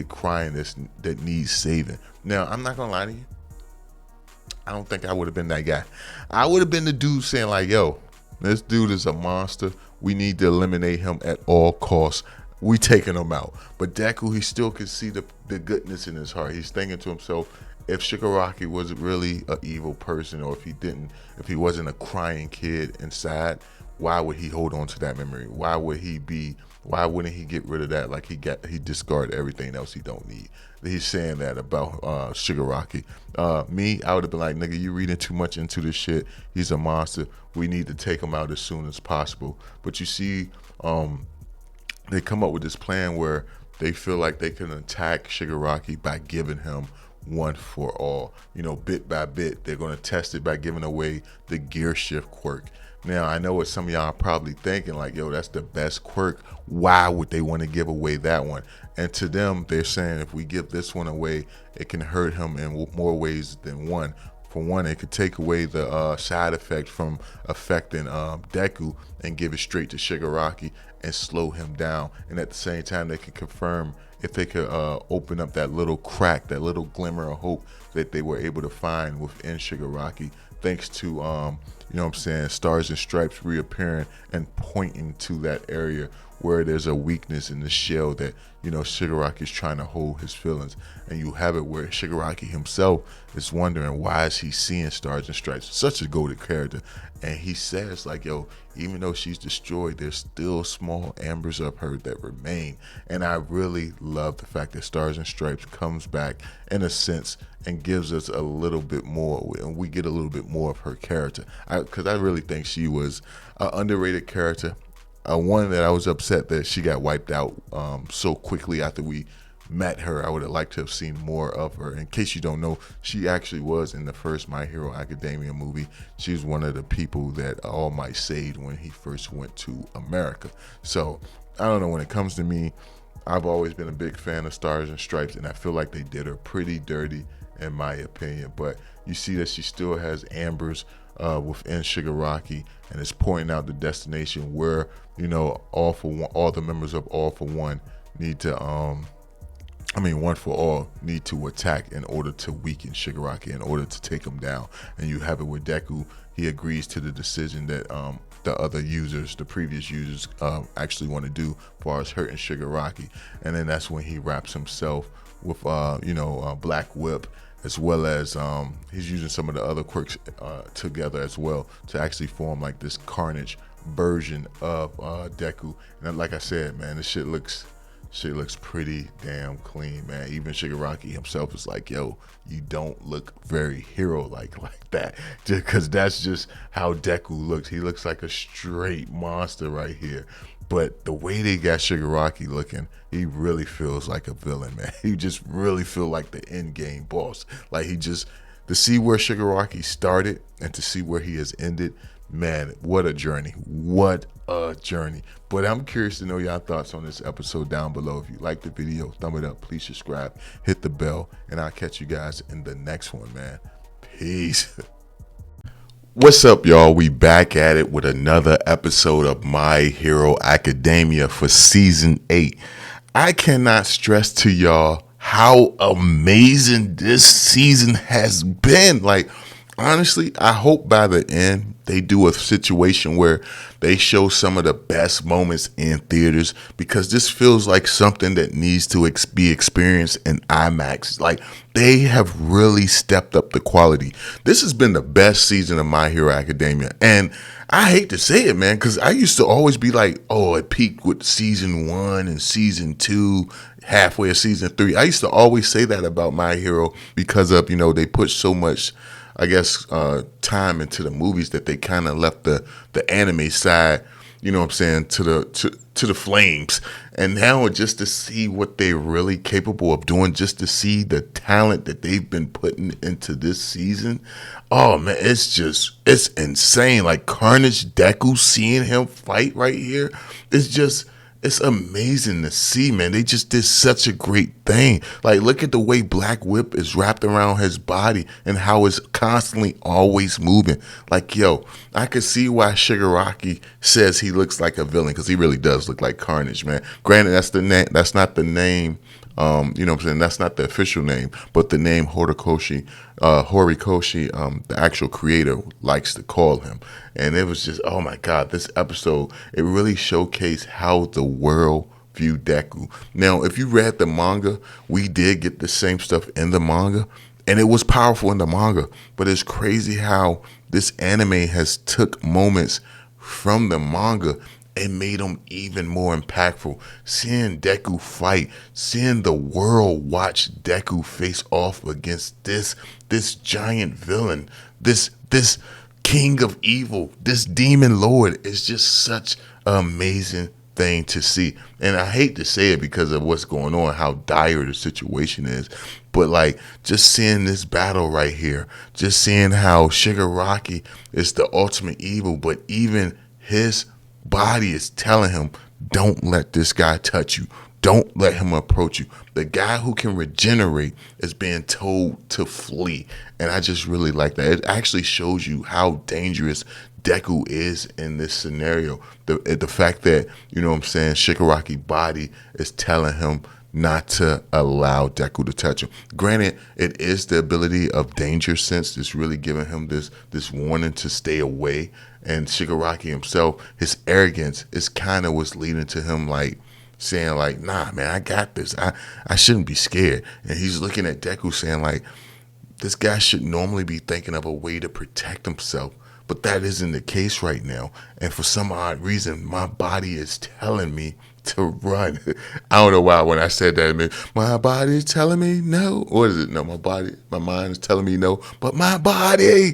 crying that needs saving. Now, I'm not gonna lie to you. I don't think I would have been that guy. I would have been the dude saying like, yo, this dude is a monster. We need to eliminate him at all costs. We taking him out. But Deku, he still can see the goodness in his heart. He's thinking to himself, if Shigaraki wasn't really an evil person, or if he wasn't a crying kid inside, why would he hold on to that memory? Why wouldn't he get rid of that? Like he discard everything else he don't need. He's saying that about Shigaraki. Me, I would have been like, nigga, you reading too much into this shit. He's a monster. We need to take him out as soon as possible. But you see, they come up with this plan where they feel like they can attack Shigaraki by giving him one for all. You know, bit by bit, they're going to test it by giving away the gear shift quirk. Now, I know what some of y'all are probably thinking, like, yo, that's the best quirk. Why would they want to give away that one? And to them, they're saying if we give this one away, it can hurt him in more ways than one. For one, it could take away the side effect from affecting Deku and give it straight to Shigaraki and slow him down. And at the same time, they can confirm if they could open up that little crack, that little glimmer of hope that they were able to find within Shigaraki, thanks to, you know what I'm saying, Stars and Stripes reappearing and pointing to that area where there's a weakness in the shell that, you know, Shigaraki's trying to hold his feelings. And you have it where Shigaraki himself is wondering, why is he seeing Stars and Stripes? Such a goated character. And he says, like, yo, even though she's destroyed, there's still small embers of her that remain. And I really love the fact that Stars and Stripes comes back in a sense and gives us a little bit more, and we get a little bit more of her character. Because I really think she was an underrated character. One that I was upset that she got wiped out so quickly after we met her. I would have liked to have seen more of her. In case you don't know, she actually was in the first My Hero Academia movie. She was one of the people that All Might saved when he first went to America. So I don't know, when it comes to me, I've always been a big fan of Stars and Stripes, and I feel like they did her pretty dirty in my opinion. But you see that she still has ambers within Shigaraki, and it's pointing out the destination where, you know, all the members of All for One need to One for All need to attack in order to weaken Shigaraki, in order to take him down. And you have it with Deku. He agrees to the decision that the other users, the previous users, actually want to do as far as hurting Shigaraki. And then that's when he wraps himself with Black Whip, as well as he's using some of the other quirks together as well to actually form like this Carnage version of Deku. And like I said, man, this shit looks pretty damn clean, man. Even Shigaraki himself is like, yo, you don't look very hero-like that. Because that's just how Deku looks. He looks like a straight monster right here. But the way they got Shigaraki looking, he really feels like a villain, man. He just really feel like the end game boss. Like, to see where Shigaraki started and to see where he has ended Man, what a journey. What a journey. But I'm curious to know y'all thoughts on this episode down below. If you like the video, thumb it up. Please subscribe, hit the bell, and I'll catch you guys in the next one, man. Peace. What's up, y'all? We back at it with another episode of My Hero Academia for Season 8. I cannot stress to y'all how amazing this season has been. Like, honestly, I hope by the end they do a situation where they show some of the best moments in theaters, because this feels like something that needs to be experienced in IMAX. Like, they have really stepped up the quality. This has been the best season of My Hero Academia. And I hate to say it, man, because I used to always be like, oh, it peaked with season 1 and season 2, halfway of season 3. I used to always say that about My Hero because of, they put so much, I guess, time into the movies that they kind of left the anime side, to the flames. And now just to see what they're really capable of doing, just to see the talent that they've been putting into this season, oh man, it's insane. Like Carnage Deku, seeing him fight right here, it's amazing to see, man. They just did such a great thing. Like, look at the way Black Whip is wrapped around his body and how it's constantly always moving. Like, yo, I could see why Shigaraki says he looks like a villain, because he really does look like Carnage, man. Granted, that's the name. That's not the name. That's not the official name, but the name Horikoshi, the actual creator, likes to call him. And it was just, oh my God, this episode, it really showcased how the world viewed Deku. Now, if you read the manga, we did get the same stuff in the manga, and it was powerful in the manga. But it's crazy how this anime has took moments from the manga and made them even more impactful. Seeing Deku fight, seeing the world watch Deku face off against this giant villain, this king of evil, this demon lord, is just such an amazing thing to see. And I hate to say it because of what's going on, how dire the situation is, but like, just seeing this battle right here, just seeing how Shigaraki is the ultimate evil, but even his body is telling him, don't let this guy touch you. Don't let him approach you. The guy who can regenerate is being told to flee. And I just really like that. It actually shows you how dangerous Deku is in this scenario. The fact that, Shigaraki body is telling him not to allow Deku to touch him. Granted, it is the ability of danger sense that's really giving him this warning to stay away. And Shigaraki himself, his arrogance is kind of what's leading to him saying nah, man, I got this. I shouldn't be scared. And he's looking at Deku saying this guy should normally be thinking of a way to protect himself. But that isn't the case right now. And for some odd reason, my body is telling me to run. I don't know why when I said that, man, my body is telling me no. What is it? No, my mind is telling me no. But my body,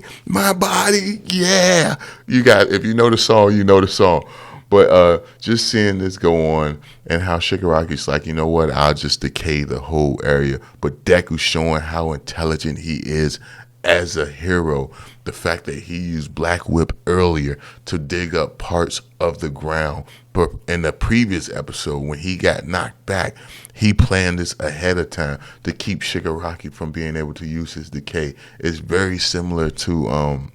yeah. If you know the song, you know the song. But just seeing this go on and how Shigaraki's like, you know what, I'll just decay the whole area. But Deku showing how intelligent he is as a hero. The fact that he used Black Whip earlier to dig up parts of the ground. But in the previous episode, when he got knocked back, he planned this ahead of time to keep Shigaraki from being able to use his decay. It's very similar to,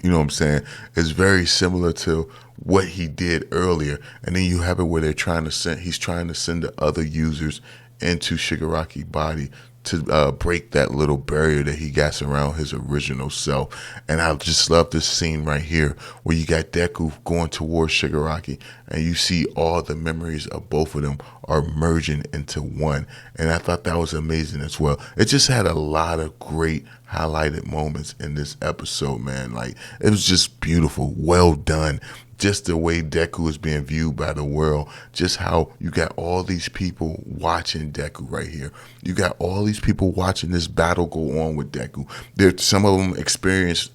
It's very similar to what he did earlier. And then you have it where he's trying to send the other users into Shigaraki body to break that little barrier that he got around his original self. And I just love this scene right here where you got Deku going towards Shigaraki, and you see all the memories of both of them are merging into one. And I thought that was amazing as well. It just had a lot of great highlighted moments in this episode, man. Like, it was just beautiful, well done. Just the way Deku is being viewed by the world, just how you got all these people watching Deku right here. You got all these people watching this battle go on with Deku. Some of them experienced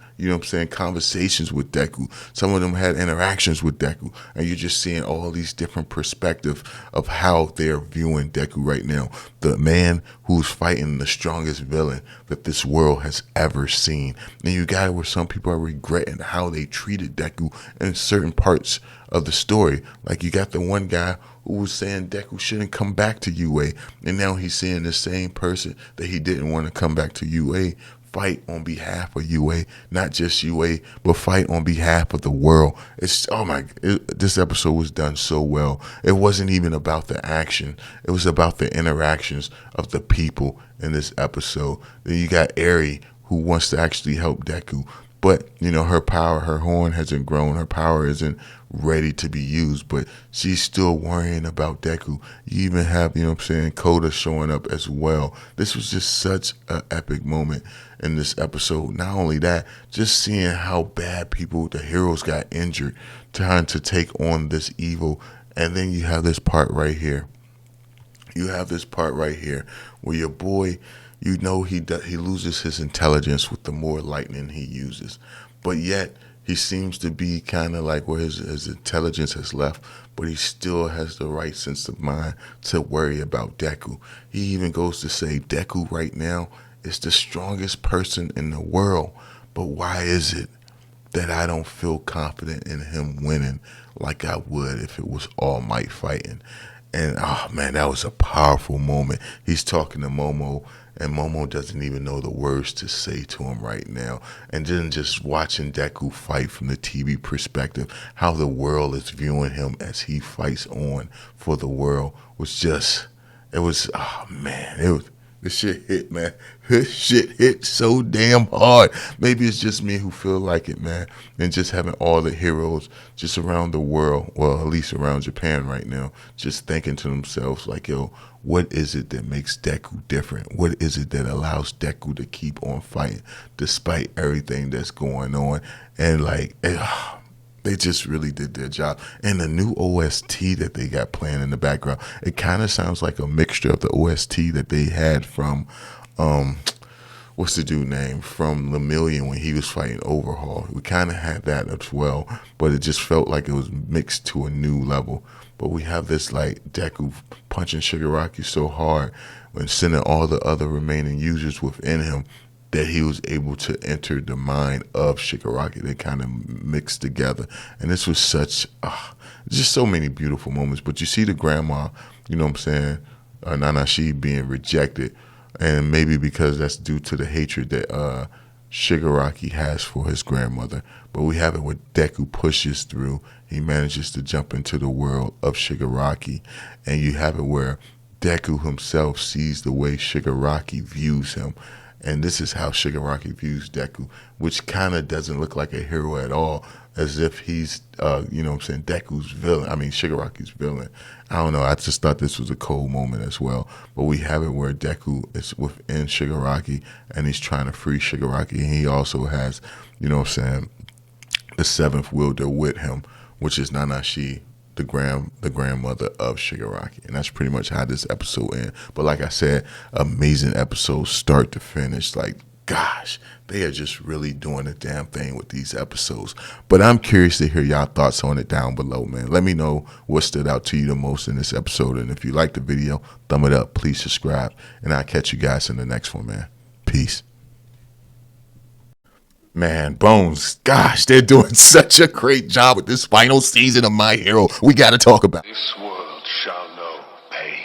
conversations with Deku. Some of them had interactions with Deku. And you're just seeing all these different perspectives of how they're viewing Deku right now. The man who's fighting the strongest villain that this world has ever seen. And you got it where some people are regretting how they treated Deku in certain parts of the story. Like you got the one guy who was saying Deku shouldn't come back to UA. And now he's seeing the same person that he didn't want to come back to UA fight on behalf of UA, not just UA, but fight on behalf of the world. This episode was done so well. It wasn't even about the action. It was about the interactions of the people in this episode. Then you got Eri, who wants to actually help Deku. But, her power, her horn hasn't grown. Her power isn't ready to be used, but she's still worrying about Deku. You even have, Koda showing up as well. This was just such an epic moment in this episode. Not only that, just seeing how bad the heroes got injured trying to take on this evil. And then you have this part right here. Where your boy, he loses his intelligence with the more lightning he uses. But yet, he seems to be kind of like where his intelligence has left, but he still has the right sense of mind to worry about Deku. He even goes to say Deku right now is the strongest person in the world. But why is it that I don't feel confident in him winning like I would if it was All Might fighting? And, oh, man, that was a powerful moment. He's talking to Momo, and Momo doesn't even know the words to say to him right now. And then just watching Deku fight from the TV perspective, how the world is viewing him as he fights on for the world this shit hit, man. This shit hit so damn hard. Maybe it's just me who feel like it, man. And just having all the heroes just around the world, well, at least around Japan right now, just thinking to themselves like, yo, what is it that makes Deku different? What is it that allows Deku to keep on fighting despite everything that's going on? And they just really did their job. And the new OST that they got playing in the background, it kind of sounds like a mixture of the OST that they had from, what's the dude name? From Lemillion when he was fighting Overhaul. We kind of had that as well, but it just felt like it was mixed to a new level. But we have this Deku punching Shigaraki so hard when sending all the other remaining users within him that he was able to enter the mind of Shigaraki. They kind of mixed together. And this was just so many beautiful moments. But you see the grandma, Nanashi being rejected. And maybe because that's due to the hatred that Shigaraki has for his grandmother. But we have it where Deku pushes through. He manages to jump into the world of Shigaraki. And you have it where Deku himself sees the way Shigaraki views him. And this is how Shigaraki views Deku, which kind of doesn't look like a hero at all, as if he's, Deku's villain. I mean, Shigaraki's villain. I don't know. I just thought this was a cool moment as well. But we have it where Deku is within Shigaraki, and he's trying to free Shigaraki. And he also has, the seventh wielder with him, which is Nanashi, the grandmother of Shigaraki. And that's pretty much how this episode ends. But like I said, amazing episode start to finish. Gosh, they are just really doing a damn thing with these episodes. But I'm curious to hear y'all thoughts on it down below, man. Let me know what stood out to you the most in this episode. And if you like the video, thumb it up. Please subscribe. And I'll catch you guys in the next one, man. Peace. Man, Bones, gosh, they're doing such a great job with this final season of My Hero. We got to talk about it. This world shall know pain.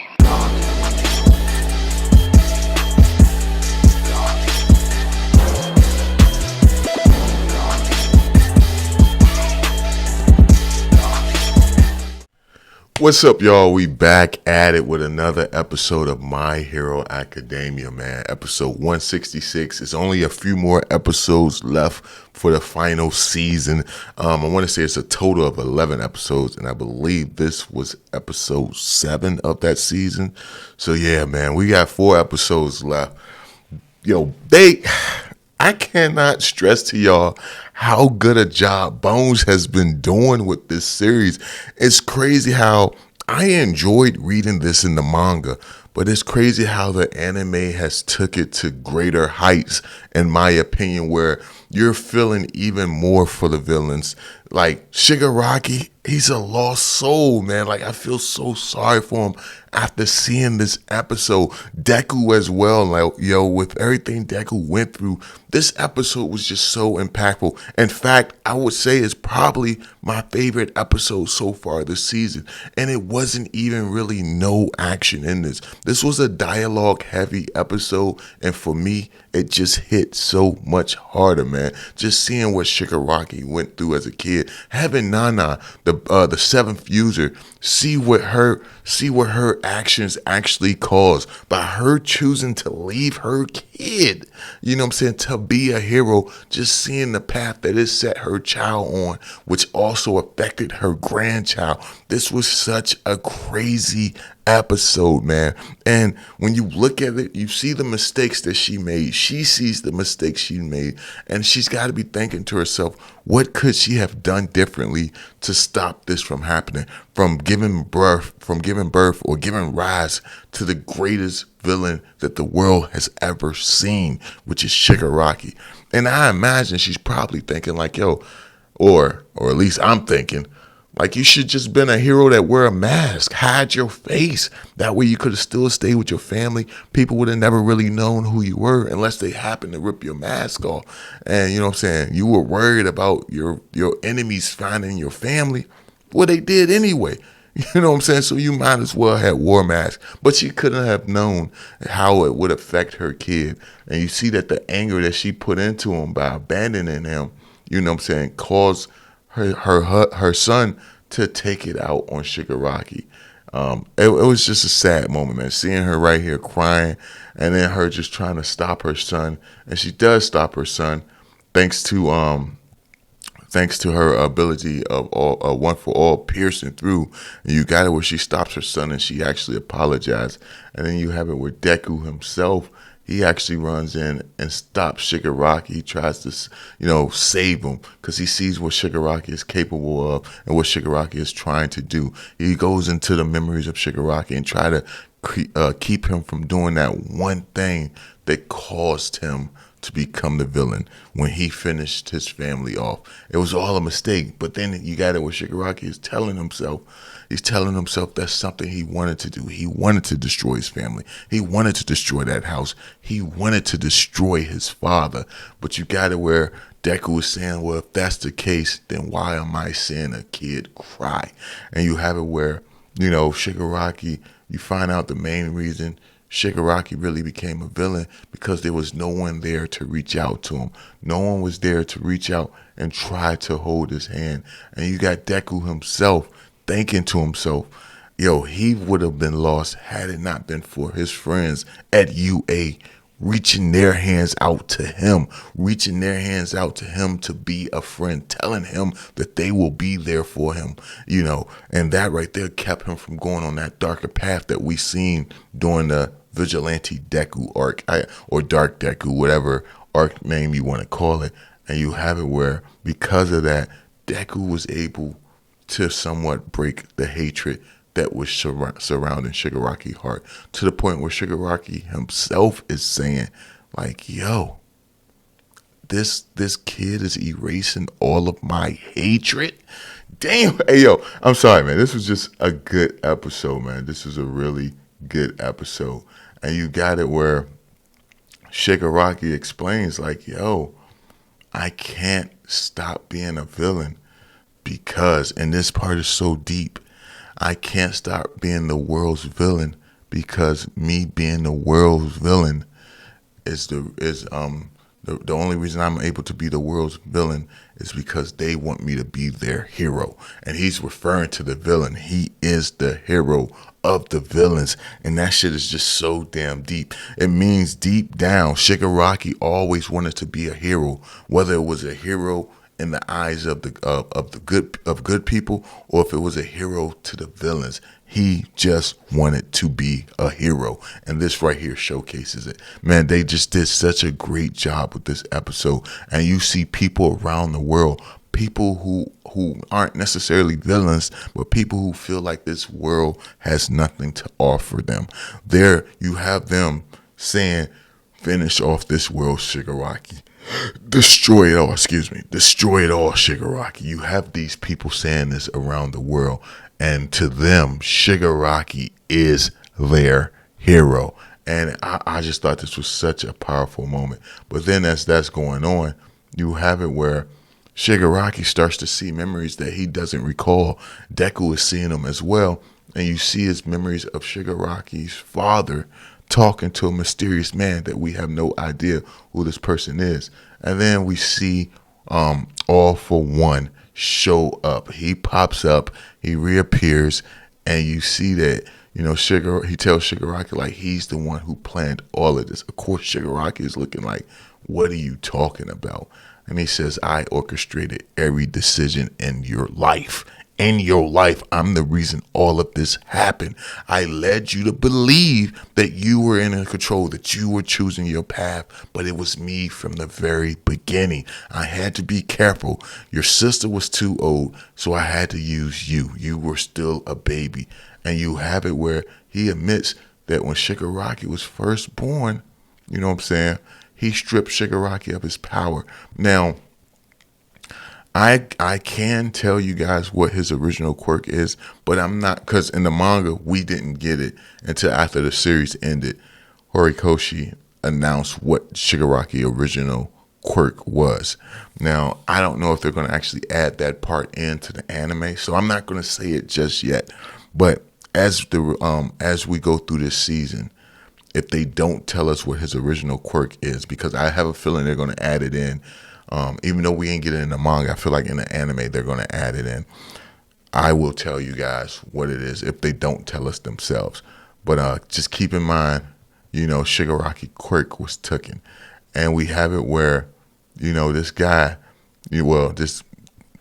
What's up, y'all? We back at it with another episode of My Hero Academia, man. Episode 166. It's only a few more episodes left for the final season. I want to say it's a total of 11 episodes, and I believe this was episode 7 of that season. So, yeah, man, we got 4 episodes left. Yo, I cannot stress to y'all how good a job Bones has been doing with this series. It's crazy how I enjoyed reading this in the manga, but it's crazy how the anime has took it to greater heights in my opinion, where you're feeling even more for the villains. Like Shigaraki, he's a lost soul, man. Like I feel so sorry for him after seeing this episode. Deku as well, like with everything Deku went through, this episode was just so impactful. In fact, I would say it's probably my favorite episode so far this season. And it wasn't even really no action in this. This was a dialogue heavy episode, and for me, it just hit so much harder, man. Just seeing what Shigaraki went through as a kid, having Nana, the seventh user, see what her actions actually caused by her choosing to leave her kid. You know what I'm saying? To be a hero, just seeing the path that it set her child on, which also affected her grandchild. This was such a crazy episode, man. And when you look at it, you see the mistakes that she made. She sees the mistakes she made, and she's got to be thinking to herself, what could she have done differently to stop this from happening, from giving birth or giving rise to the greatest villain that the world has ever seen, which is Shigaraki. And I imagine she's probably thinking like, or at least I'm thinking, like, you should just been a hero that wear a mask, hide your face. That way you could have still stayed with your family. People would have never really known who you were unless they happened to rip your mask off. And you know what I'm saying? You were worried about your enemies finding your family. Well, they did anyway. You know what I'm saying? So you might as well have wore a mask. But she couldn't have known how it would affect her kid. And you see that the anger that she put into him by abandoning him, you know what I'm saying, caused her son to take it out on Shigaraki. It was just a sad moment, man. Seeing her right here crying, and then her just trying to stop her son, and she does stop her son, thanks to her ability of one for all piercing through. And you got it where she stops her son and she actually apologized, and then you have it where Deku himself. He actually runs in and stops Shigaraki. He tries to, save him because he sees what Shigaraki is capable of and what Shigaraki is trying to do. He goes into the memories of Shigaraki and try to keep him from doing that one thing that caused him to become the villain when he finished his family off. It was all a mistake. But then you got it where Shigaraki is telling himself that's something he wanted to do. He wanted to destroy his family. He wanted to destroy that house. He wanted to destroy his father. But you got it where Deku was saying, well, if that's the case, then why am I seeing a kid cry? And you have it where, Shigaraki, you find out the main reason Shigaraki really became a villain because there was no one there to reach out to him. No one was there to reach out and try to hold his hand. And you got Deku himself thinking to himself, he would have been lost had it not been for his friends at UA reaching their hands out to him to be a friend, telling him that they will be there for him, and that right there kept him from going on that darker path that we seen during the Vigilante Deku arc, or Dark Deku, whatever arc name you want to call it. And you have it where, because of that, Deku was able to somewhat break the hatred that was surrounding Shigaraki's heart, to the point where Shigaraki himself is saying, like, this kid is erasing all of my hatred. Damn. Hey, I'm sorry, man. This was just a good episode, man. This was a really good episode. And you got it where Shigaraki explains, like, I can't stop being a villain because, and this part is so deep, I can't stop being the world's villain because me being the world's villain is the only reason I'm able to be the world's villain is because they want me to be their hero. And he's referring to the villain. He is the hero of the villains. And that shit is just so damn deep. It means deep down, Shigaraki always wanted to be a hero, whether it was a hero in the eyes of the good people, or if it was a hero to the villains. He just wanted to be a hero, and this right here showcases it. Man, they just did such a great job with this episode. And you see people around the world, people who aren't necessarily villains, but people who feel like this world has nothing to offer them. There you have them saying, finish off this world, Shigaraki. Destroy it all, Destroy it all, Shigaraki. You have these people saying this around the world, and to them, Shigaraki is their hero. And I just thought this was such a powerful moment. But then as that's going on, you have it where Shigaraki starts to see memories that he doesn't recall. Deku is seeing them as well. And you see his memories of Shigaraki's father talking to a mysterious man that we have no idea who this person is. And then we see All For One show up. He pops up, he reappears, and you see that, he tells Shigaraki like he's the one who planned all of this. Of course, Shigaraki is looking like, what are you talking about? And he says, I orchestrated every decision in your life. In your life, I'm the reason all of this happened. I led you to believe that you were in control, that you were choosing your path, but it was me from the very beginning. I had to be careful. Your sister was too old, so I had to use you. You were still a baby. And you have it where he admits that when Shigaraki was first born, he stripped Shigaraki of his power. Now, I can tell you guys what his original quirk is, but I'm not, because in the manga, we didn't get it until after the series ended. Horikoshi announced what Shigaraki original quirk was. Now, I don't know if they're going to actually add that part into the anime, so I'm not going to say it just yet. But as we go through this season, if they don't tell us what his original quirk is, because I have a feeling they're going to add it in, even though we ain't get it in the manga, I feel like in the anime they're going to add it in. I will tell you guys what it is if they don't tell us themselves. But just keep in mind, Shigaraki quirk was taken. And we have it where, this guy,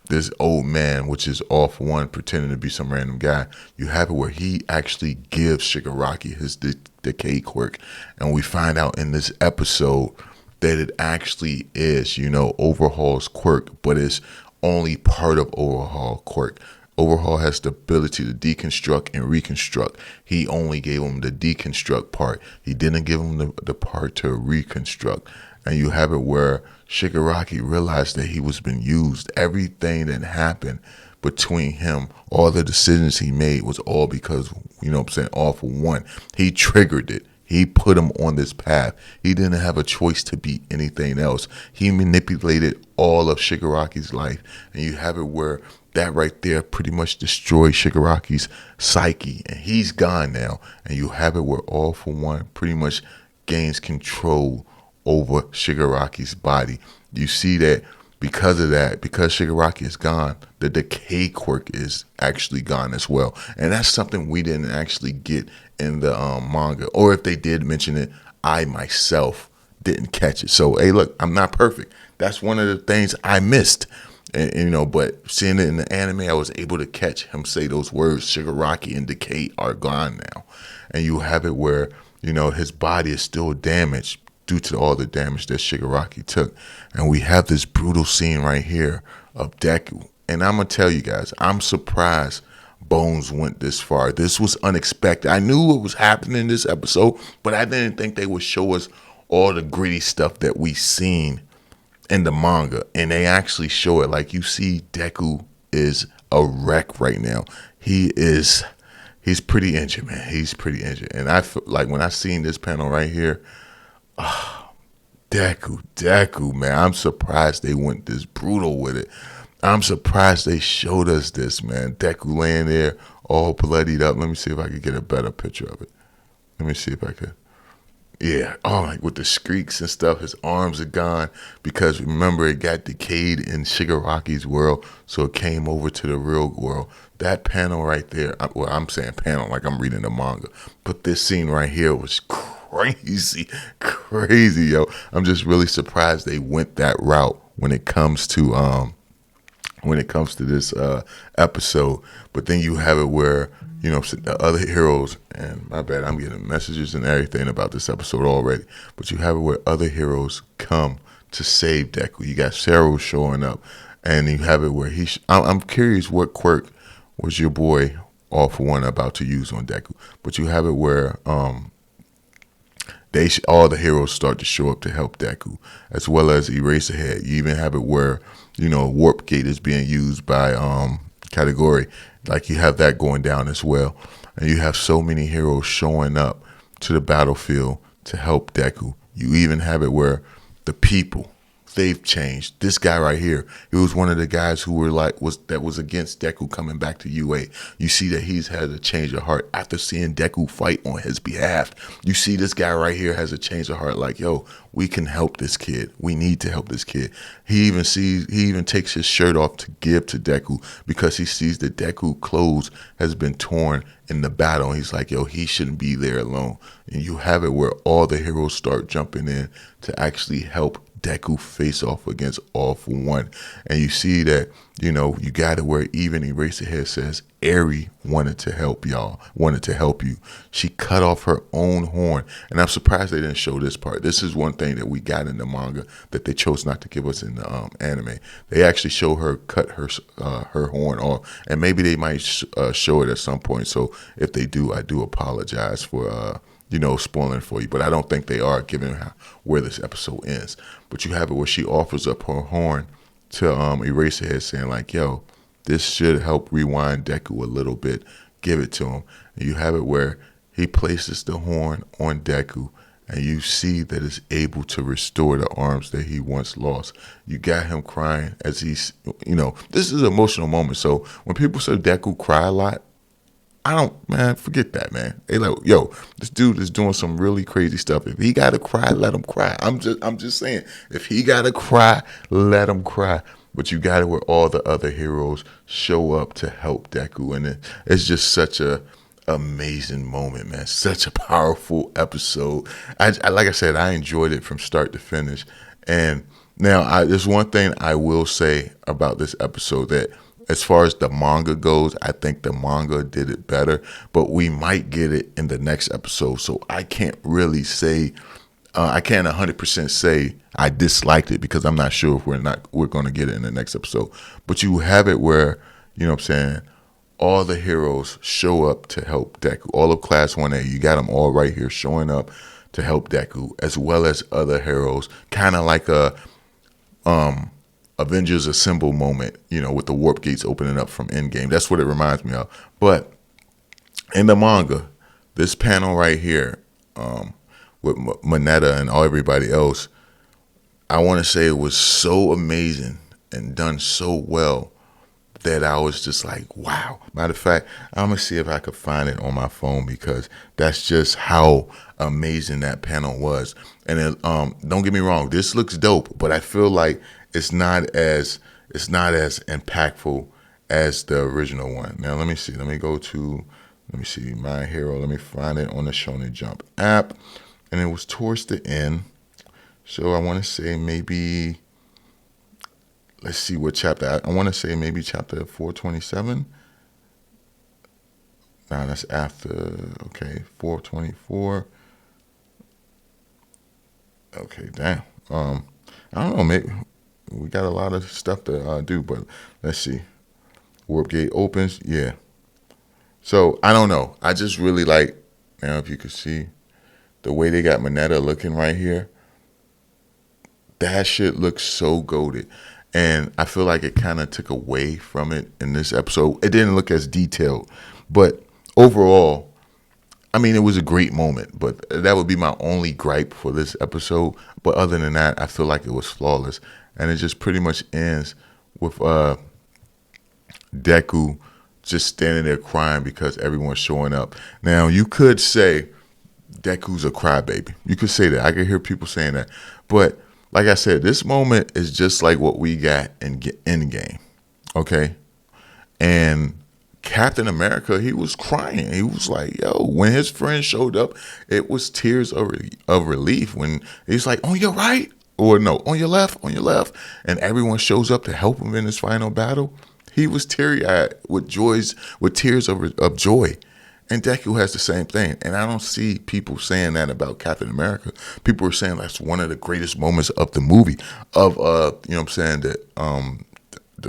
this old man, which is All For One, pretending to be some random guy, you have it where he actually gives Shigaraki his decay quirk. And we find out in this episode that it actually is, Overhaul's quirk, but it's only part of Overhaul quirk. Overhaul has the ability to deconstruct and reconstruct. He only gave him the deconstruct part. He didn't give him the part to reconstruct. And you have it where Shigaraki realized that he was being used. Everything that happened between him, all the decisions he made was all because, All For One. He triggered it. He put him on this path. He didn't have a choice to be anything else. He manipulated all of Shigaraki's life. And you have it where that right there pretty much destroyed Shigaraki's psyche. And he's gone now. And you have it where All For One pretty much gains control over Shigaraki's body. You see that because of that, because Shigaraki is gone, the decay quirk is actually gone as well. And that's something we didn't actually get in the manga. Or if they did mention it, I myself didn't catch it. So, hey, look, I'm not perfect. That's one of the things I missed. And but seeing it in the anime, I was able to catch him say those words, Shigaraki and decay are gone now. And you have it where, his body is still damaged due to all the damage that Shigaraki took. And we have this brutal scene right here of Deku. And I'm going to tell you guys, I'm surprised Bones went this far. This was unexpected. I knew what was happening in this episode, but I didn't think they would show us all the gritty stuff that we seen in the manga. And they actually show it. Like, you see Deku is a wreck right now. He's pretty injured, man. He's pretty injured. And I feel like when I seen this panel right here, Deku, man. I'm surprised they went this brutal with it. I'm surprised they showed us this, man. Deku laying there all bloodied up. Let me see if I could get a better picture of it. Let me see if I could. Yeah, like with the streaks and stuff, his arms are gone because remember it got decayed in Shigaraki's world, so it came over to the real world. That panel right there, well, I'm saying panel like I'm reading the manga, but this scene right here was crazy, yo. I'm just really surprised they went that route when it comes to this episode. But then you have it where, the other heroes, and my bad, I'm getting messages and everything about this episode already, but you have it where other heroes come to save Deku. You got Cero showing up, and you have it where I'm curious what quirk was your boy All For One about to use on Deku, but you have it where all the heroes start to show up to help Deku, as well as Eraserhead. You even have it where, Warp Gate is being used by Category. Like, you have that going down as well. And you have so many heroes showing up to the battlefield to help Deku. You even have it where the people, they've changed. This guy right here, he was one of the guys who was against Deku coming back to UA. You see that he's had a change of heart after seeing Deku fight on his behalf. You see this guy right here has a change of heart, like, yo, we can help this kid. We need to help this kid. He even takes his shirt off to give to Deku because he sees that Deku clothes has been torn in the battle. He's like, yo, he shouldn't be there alone. And you have it where all the heroes start jumping in to actually help Deku face off against All For One. And you see that, you got it where even Eraserhead says, Eri wanted to help y'all, wanted to help you. She cut off her own horn. And I'm surprised they didn't show this part. This is one thing that we got in the manga that they chose not to give us in the anime. They actually show her cut her horn off. And maybe they might show it at some point. So if they do, I do apologize for spoiling for you, but I don't think they are, given where this episode ends. But you have it where she offers up her horn to Eraserhead, saying like, yo, this should help rewind Deku a little bit. Give it to him. And you have it where he places the horn on Deku, and you see that it's able to restore the arms that he once lost. You got him crying as he's, this is an emotional moment. So when people say Deku cry a lot, forget that, man. They like, yo, this dude is doing some really crazy stuff. If he gotta cry, let him cry. I'm just saying, if he gotta cry, let him cry. But you got it where all the other heroes show up to help Deku, and it's just such a amazing moment, man. Such a powerful episode. Like I said, I enjoyed it from start to finish. And now, there's one thing I will say about this episode that, as far as the manga goes, I think the manga did it better, but we might get it in the next episode. So I can't really say, I can't 100% say I disliked it, because I'm not sure if we're going to get it in the next episode. But you have it where, all the heroes show up to help Deku. All of Class 1A, you got them all right here showing up to help Deku, as well as other heroes, kind of like a Avengers Assemble moment, with the warp gates opening up from Endgame. That's what it reminds me of. But in the manga, this panel right here, with Mineta and everybody else, I want to say it was so amazing and done so well that I was just like, wow. Matter of fact, I'm going to see if I could find it on my phone, because that's just how amazing that panel was. And don't get me wrong, this looks dope, but I feel like it's not as impactful as the original one. Now let me see. Let me see My Hero. Let me find it on the Shonen Jump app, and it was towards the end. So I want to say maybe, let's see what chapter. I want to say maybe chapter 427. Nah, that's after. Okay, 424. Okay, damn. I don't know. Maybe we got a lot of stuff to do, but let's see. Warp Gate opens. Yeah. So I don't know. I just really like, now if you could see the way they got Mineta looking right here. That shit looks so goated. And I feel like it kind of took away from it in this episode. It didn't look as detailed. But overall, I mean, it was a great moment. But that would be my only gripe for this episode. But other than that, I feel like it was flawless. And it just pretty much ends with Deku just standing there crying because everyone's showing up. Now, you could say Deku's a crybaby. You could say that. I could hear people saying that. But like I said, this moment is just like what we got in Endgame, okay? And Captain America, he was crying. He was like, yo, when his friend showed up, it was tears of relief when he's like, on your right, or no, on your left, and everyone shows up to help him in his final battle. He was teary-eyed with tears of joy. And Deku has the same thing. And I don't see people saying that about Captain America. People are saying that's one of the greatest moments of the movie, of, that,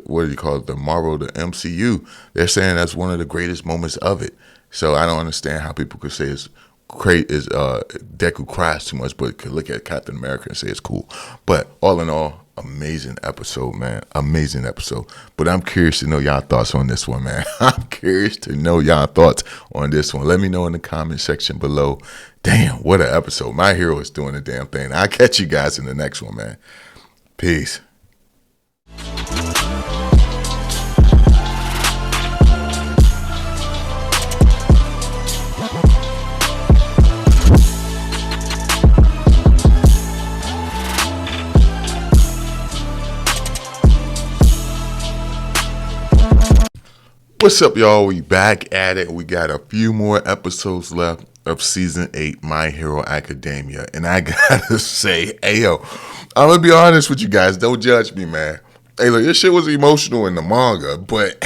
what do you call it, the Marvel, the MCU. They're saying that's one of the greatest moments of it. So I don't understand how people could say it's Deku cries too much, but could look at Captain America and say it's cool. But all in all, amazing episode, man. Amazing episode. But I'm curious to know y'all thoughts on this one, man. I'm curious to know y'all thoughts on this one. Let me know in the comment section below. Damn, what an episode. My hero is doing the damn thing. I'll catch you guys in the next one, man. Peace. What's up, y'all? We back at it. We got a few more episodes left of season 8, My Hero Academia. And I gotta say, I'm gonna be honest with you guys. Don't judge me, man. Hey, look, this shit was emotional in the manga, but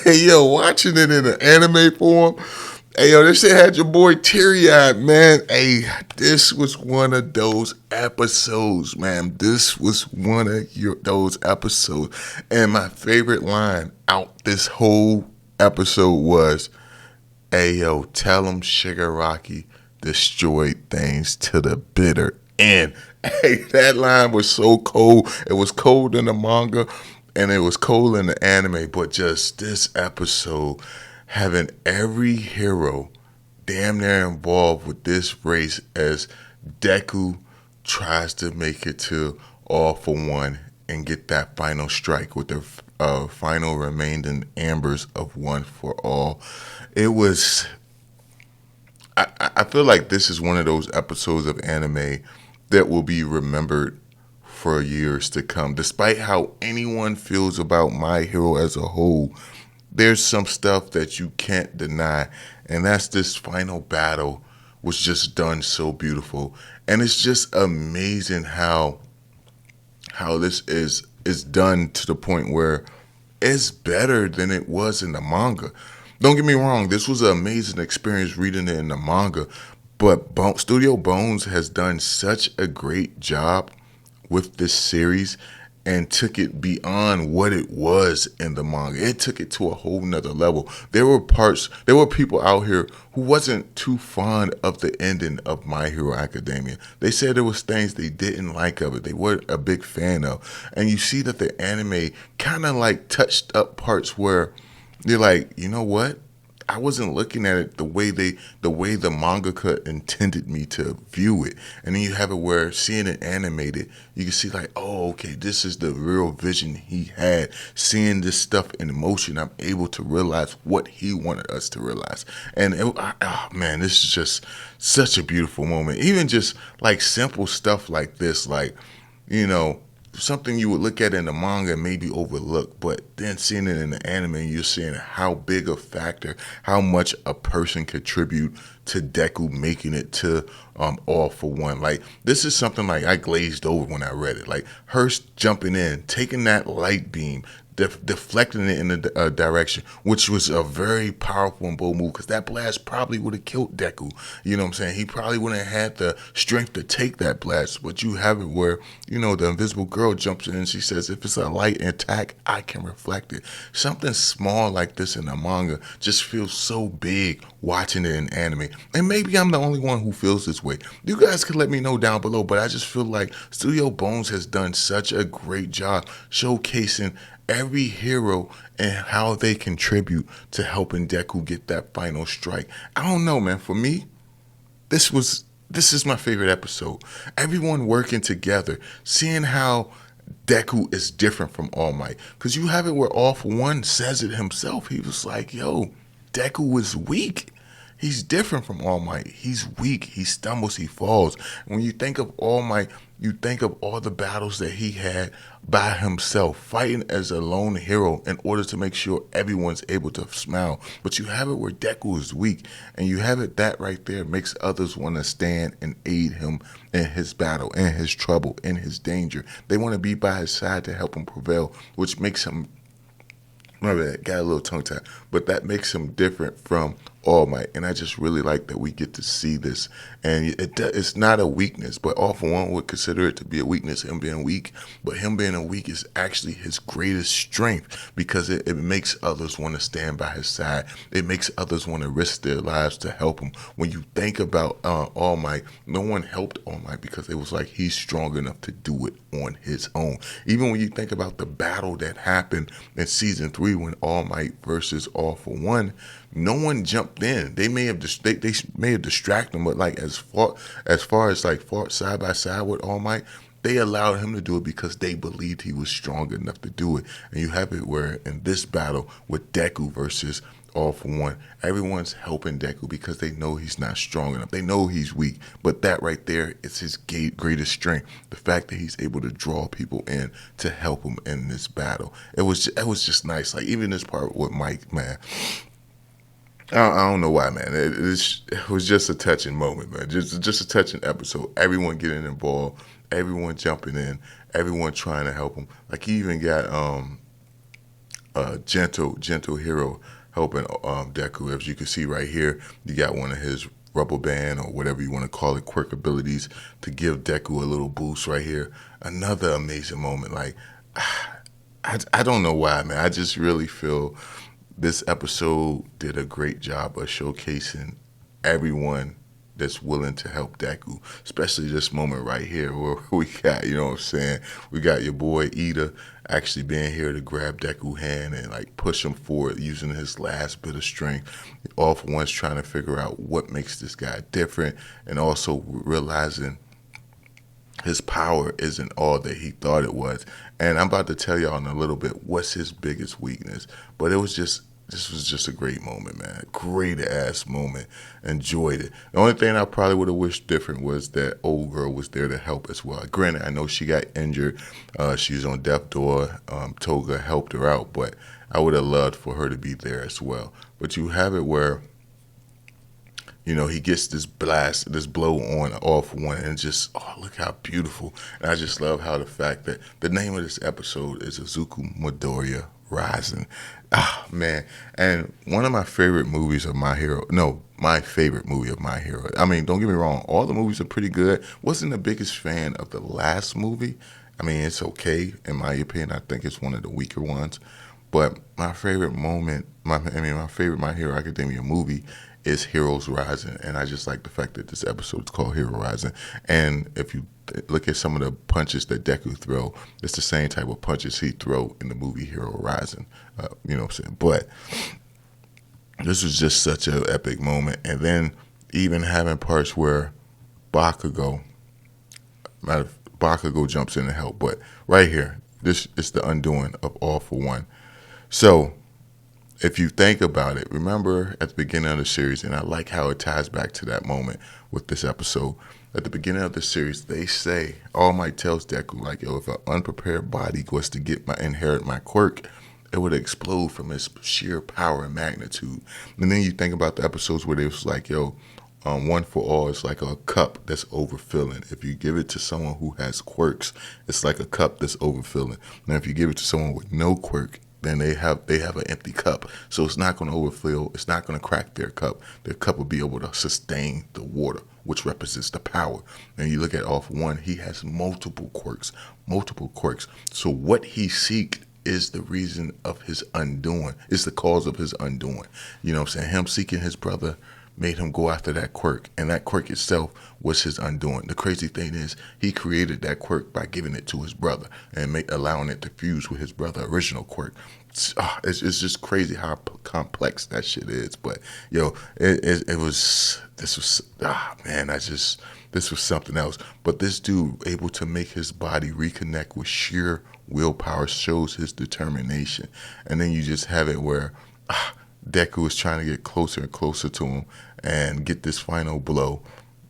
watching it in an anime form, this shit had your boy teary-eyed, man. Hey, this was one of those episodes, man. This was one of those episodes. And my favorite line out this whole episode was, tell him Shigaraki destroyed things to the bitter end. Hey, that line was so cold. It was cold in the manga, and it was cold in the anime, but just this episode, having every hero damn near involved with this race as Deku tries to make it to All for One and get that final strike with the final remaining ambers of One for All. It was... I feel like this is one of those episodes of anime that will be remembered for years to come. Despite how anyone feels about My Hero as a whole, there's some stuff that you can't deny, and that's this final battle was just done so beautiful. And it's just amazing how this is done to the point where it's better than it was in the manga. Don't get me wrong, this was an amazing experience reading it in the manga, but Studio Bones has done such a great job with this series and took it beyond what it was in the manga. It took it to a whole nother level. There were people out here who wasn't too fond of the ending of My Hero Academia. They said there was things they didn't like of it. They weren't a big fan of. And you see that the anime kind of like touched up parts where you're like, you know what? I wasn't looking at it the way the mangaka intended me to view it. And then you have it where seeing it animated, you can see like, oh, okay, this is the real vision he had. Seeing this stuff in motion, I'm able to realize what he wanted us to realize. And man, this is just such a beautiful moment. Even just like simple stuff like this, like, something you would look at in the manga and maybe overlook, but then seeing it in the anime, you're seeing how big a factor, how much a person contribute to Deku making it to All for One. Like, this is something like I glazed over when I read it. Like, Hearst jumping in, taking that light beam, deflecting it in the direction, which was a very powerful and bold move, because that blast probably would have killed Deku. You know what I'm saying? He probably wouldn't have had the strength to take that blast, but you have it where, the invisible girl jumps in and she says, if it's a light attack, I can reflect it. Something small like this in the manga just feels so big watching it in anime. And maybe I'm the only one who feels this way. You guys can let me know down below, but I just feel like Studio Bones has done such a great job showcasing every hero and how they contribute to helping Deku get that final strike. I don't know, man. For me, this is my favorite episode. Everyone working together, seeing how Deku is different from All Might. Because you have it where All for One says it himself. He was like, Deku is weak. He's different from All Might. He's weak. He stumbles. He falls. When you think of All Might, you think of all the battles that he had by himself, fighting as a lone hero in order to make sure everyone's able to smile. But you have it where Deku is weak, and you have it that right there makes others want to stand and aid him in his battle, in his trouble, in his danger. They want to be by his side to help him prevail, which makes him, my bad, got a little tongue tied, but that makes him different from All Might, and I just really like that we get to see this, and it's not a weakness, but All For One would consider it to be a weakness, him being weak, but him being weak is actually his greatest strength because it makes others want to stand by his side. It makes others want to risk their lives to help him. When you think about All Might, no one helped All Might because it was like he's strong enough to do it on his own. Even when you think about the battle that happened in season 3 when All Might versus All For One, no one jumped in. They may have they may have distracted him, but like as far as like fought side by side with All Might, they allowed him to do it because they believed he was strong enough to do it. And you have it where in this battle with Deku versus All For One, everyone's helping Deku because they know he's not strong enough. They know he's weak, but that right there is his greatest strength. The fact that he's able to draw people in to help him in this battle. It was just nice. Like even this part with Mike, man. I don't know why, man. It was just a touching moment, man. Just a touching episode. Everyone getting involved, everyone jumping in, everyone trying to help him. Like he even got gentle hero helping Deku. As you can see right here, you got one of his rubber band or whatever you want to call it, quirk abilities to give Deku a little boost right here. Another amazing moment. Like I don't know why, man. I just really feel this episode did a great job of showcasing everyone that's willing to help Deku, especially this moment right here where we got, you know what I'm saying, we got your boy Ida actually being here to grab Deku's hand and like push him forward using his last bit of strength. All For One's trying to figure out what makes this guy different and also realizing his power isn't all that he thought it was. And I'm about to tell y'all in a little bit what's his biggest weakness. But this was just a great moment, man. Great ass moment. Enjoyed it. The only thing I probably would have wished different was that old girl was there to help as well. Granted, I know she got injured. She was on death door. Toga helped her out, but I would have loved for her to be there as well. But you have it where, you know, he gets this blast, this blow on All For One, and just, oh, look how beautiful. And I just love how the fact that the name of this episode is Izuku Midoriya Rising. Ah, man. And one of my favorite movies of My Hero, no, my favorite movie of My Hero. I mean, don't get me wrong, all the movies are pretty good. Wasn't the biggest fan of the last movie. I mean, it's okay, in my opinion. I think it's one of the weaker ones. But my favorite moment, my favorite My Hero Academia movie is Heroes Rising, and I just like the fact that this episode is called Hero Rising. And if you look at some of the punches that Deku throw, it's the same type of punches he throw in the movie Hero Rising. You know what I'm saying? But this was just such an epic moment. And then even having parts where Bakugo jumps in to help. But right here, this is the undoing of All For One. So if you think about it, remember at the beginning of the series, and I like how it ties back to that moment with this episode. At the beginning of the series, they say, All Might tells Deku, like, yo, if an unprepared body was to inherit my quirk, it would explode from its sheer power and magnitude. And then you think about the episodes where it was like, yo, one for all is like a cup that's overfilling. If you give it to someone who has quirks, it's like a cup that's overfilling. Now, if you give it to someone with no quirk, then they have an empty cup. So it's not going to overfill. It's not going to crack their cup. Their cup will be able to sustain the water, which represents the power. And you look at All For One, he has multiple quirks. So what he seeks is the reason of his undoing. It's the cause of his undoing. You know what I'm saying? Him seeking his brother made him go after that quirk, and that quirk itself was his undoing. The crazy thing is, he created that quirk by giving it to his brother and allowing it to fuse with his brother's original quirk. It's just crazy how complex that shit is. But yo, this was something else. But this dude able to make his body reconnect with sheer willpower shows his determination. And then you just have it where Deku is trying to get closer and closer to him and get this final blow.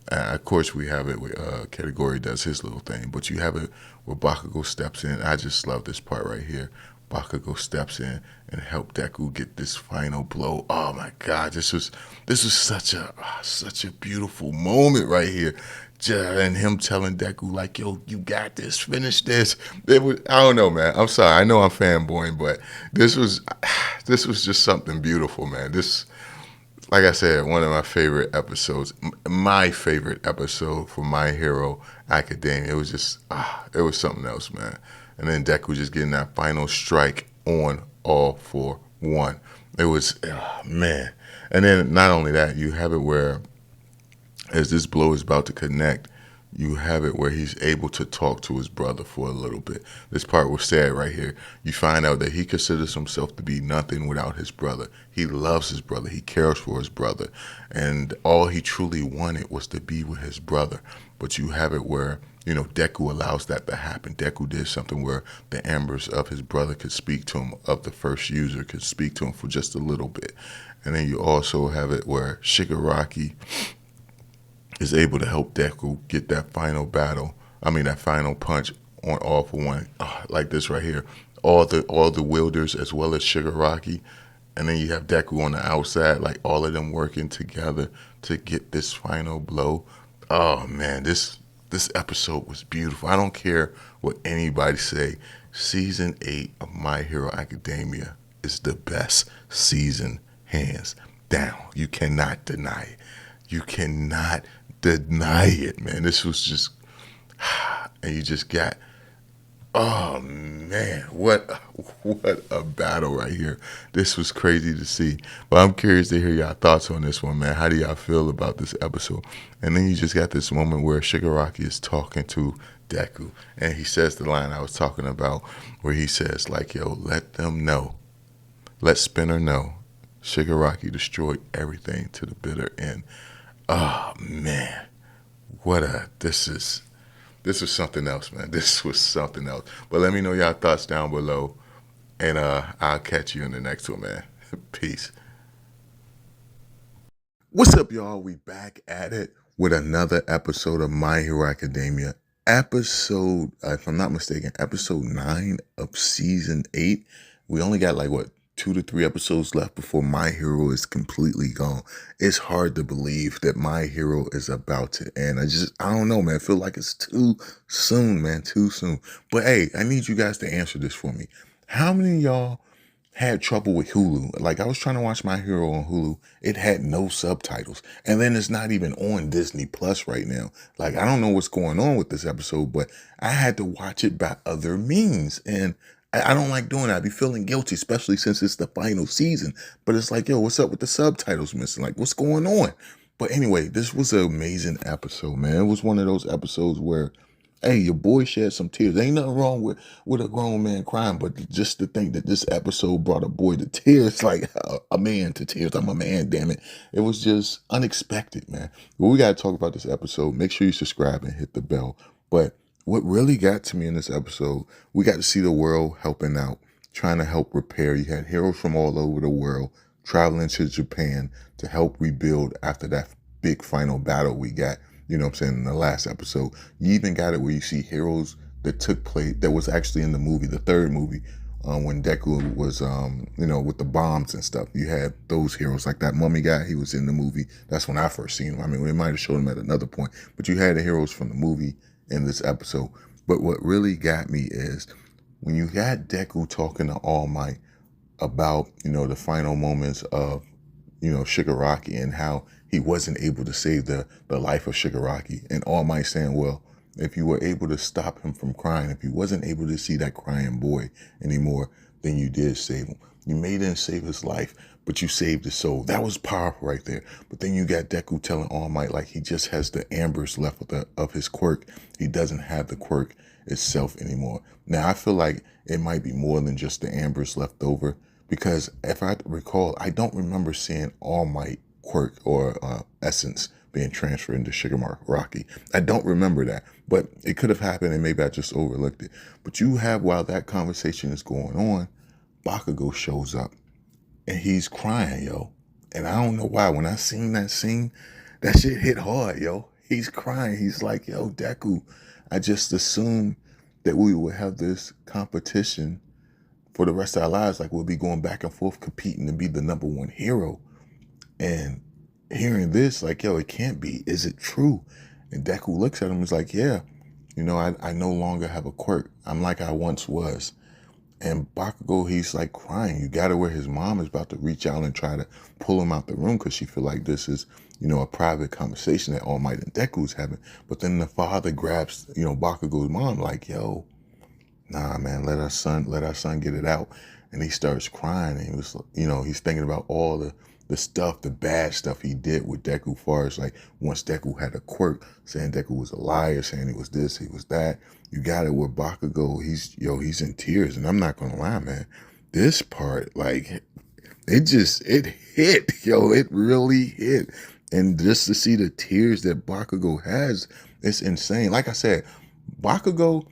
Of course, we have it where Kategori does his little thing, but you have it where Bakugo steps in. I just love this part right here. Bakugo steps in and help Deku get this final blow. Oh my God, this was such a beautiful moment right here. And him telling Deku like, yo, you got this, finish this. I don't know, man. I'm sorry. I know I'm fanboying, but this was just something beautiful, man. like I said, one of my favorite episodes, my favorite episode for My Hero Academia. It was just, it was something else, man. And then Deku just getting that final strike on All for One. It was, man. And then not only that, you have it where as this blow is about to connect, you have it where he's able to talk to his brother for a little bit. This part was sad right here. You find out that he considers himself to be nothing without his brother. He loves his brother. He cares for his brother. And all he truly wanted was to be with his brother. But you have it where, Deku allows that to happen. Deku did something where the embers of his brother could speak to him, of the first user could speak to him for just a little bit. And then you also have it where Shigaraki is able to help Deku get that final that final punch on All for One, like this right here. All the wielders as well as Shigaraki, and then you have Deku on the outside, like all of them working together to get this final blow. Oh man, this episode was beautiful. I don't care what anybody say. Season 8 of My Hero Academia is the best season, hands down. You cannot deny it. You cannot deny it, man. This was just, and you just got, oh man, what a battle right here. This was crazy to see. But I'm curious to hear y'all thoughts on this one, man. How do y'all feel about this episode? And then you just got this moment where Shigaraki is talking to Deku, and he says the line I was talking about, where he says, like, yo, let them know, let Spinner know, Shigaraki destroyed everything to the bitter end. Oh man, this is something else, man. This was something else. But let me know y'all thoughts down below, and I'll catch you in the next one, man. Peace. What's up, y'all? We back at it with another episode of My Hero Academia. Episode, if I'm not mistaken, episode 9 of season 8. We only got 2 to 3 episodes left before My Hero is completely gone. It's hard to believe that My Hero is about to end. I don't know, man. I feel like it's too soon, man. Too soon. But hey, I need you guys to answer this for me. How many of y'all had trouble with Hulu? Like, I was trying to watch My Hero on Hulu. It had no subtitles. And then it's not even on Disney Plus right now. Like, I don't know what's going on with this episode, but I had to watch it by other means. And I don't like doing that. I be feeling guilty, especially since it's the final season. But it's like, yo, what's up with the subtitles missing? Like, what's going on? But anyway, this was an amazing episode, man. It was one of those episodes where, hey, your boy shed some tears. Ain't nothing wrong with a grown man crying, but just to think that this episode brought a boy to tears, like a man to tears. I'm a man, damn it. It was just unexpected, man. But we got to talk about this episode. Make sure you subscribe and hit the bell. But what really got to me in this episode, we got to see the world helping out, trying to help repair. You had heroes from all over the world traveling to Japan to help rebuild after that big final battle we got, in the last episode. You even got it where you see heroes that took place, that was actually in the movie, the third movie, when Deku was, with the bombs and stuff. You had those heroes, like that mummy guy, he was in the movie. That's when I first seen him. I mean, we might have showed him at another point, but you had the heroes from the movie in this episode. But what really got me is when you got Deku talking to All Might about, the final moments of, Shigaraki, and how he wasn't able to save the life of Shigaraki. And All Might saying, well, if you were able to stop him from crying, if you wasn't able to see that crying boy anymore, then you did save him. You may didn't save his life, but you saved his soul. That was powerful right there. But then you got Deku telling All Might, like, he just has the ambers left of his quirk. He doesn't have the quirk itself anymore. Now, I feel like it might be more than just the ambers left over, because if I recall, I don't remember seeing All Might quirk or essence being transferred into Shigaraki. I don't remember that, but it could have happened, and maybe I just overlooked it. But you have, while that conversation is going on, Bakugo shows up, and he's crying, yo. And I don't know why. When I seen that scene, that shit hit hard, yo. He's crying. He's like, yo, Deku, I just assumed that we would have this competition for the rest of our lives. Like, we'll be going back and forth competing to be the number one hero. And hearing this, like, yo, it can't be. Is it true? And Deku looks at him and is like, yeah, I no longer have a quirk. I'm like I once was. And Bakugo, he's like crying. You got it where his mom is about to reach out and try to pull him out the room because she feel like this is, a private conversation that All Might and Deku's having. But then the father grabs, Bakugo's mom like, yo, nah, man, let our son get it out. And he starts crying. And he was, he's thinking about all the stuff, the bad stuff he did with Deku, far as like once Deku had a quirk, saying Deku was a liar, saying he was this, he was that. You got it with Bakugo. He's in tears. And I'm not gonna lie, man. This part, like, it hit, it really hit. And just to see the tears that Bakugo has, it's insane. Like I said, Bakugo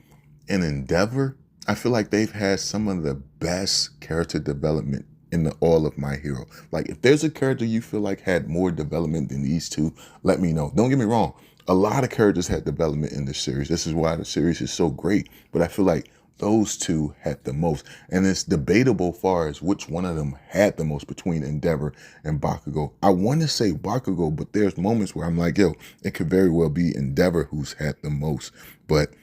and Endeavor, I feel like they've had some of the best character development in all of My Hero. Like, if there's a character you feel like had more development than these two, let me know. Don't get me wrong. A lot of characters had development in this series. This is why the series is so great. But I feel like those two had the most. And it's debatable far as which one of them had the most between Endeavor and Bakugo. I want to say Bakugo, but there's moments where I'm like, yo, it could very well be Endeavor who's had the most. But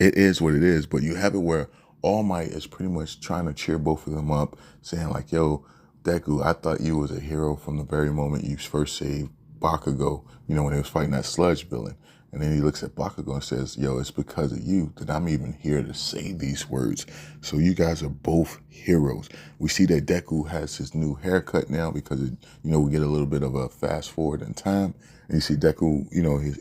it is what it is. But you have it where All Might is pretty much trying to cheer both of them up, saying like, yo, Deku, I thought you was a hero from the very moment you first saved Bakugo, when they was fighting that sludge villain. And then he looks at Bakugo and says, yo, it's because of you that I'm even here to say these words. So you guys are both heroes. We see that Deku has his new haircut now because, we get a little bit of a fast forward in time. And you see Deku,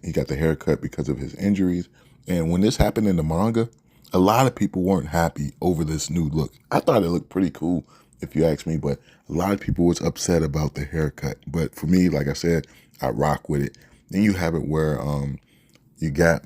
he got the haircut because of his injuries. And when this happened in the manga, a lot of people weren't happy over this new look. I thought it looked pretty cool, if you ask me, but a lot of people was upset about the haircut. But for me, like I said, I rock with it. Then you have it where you got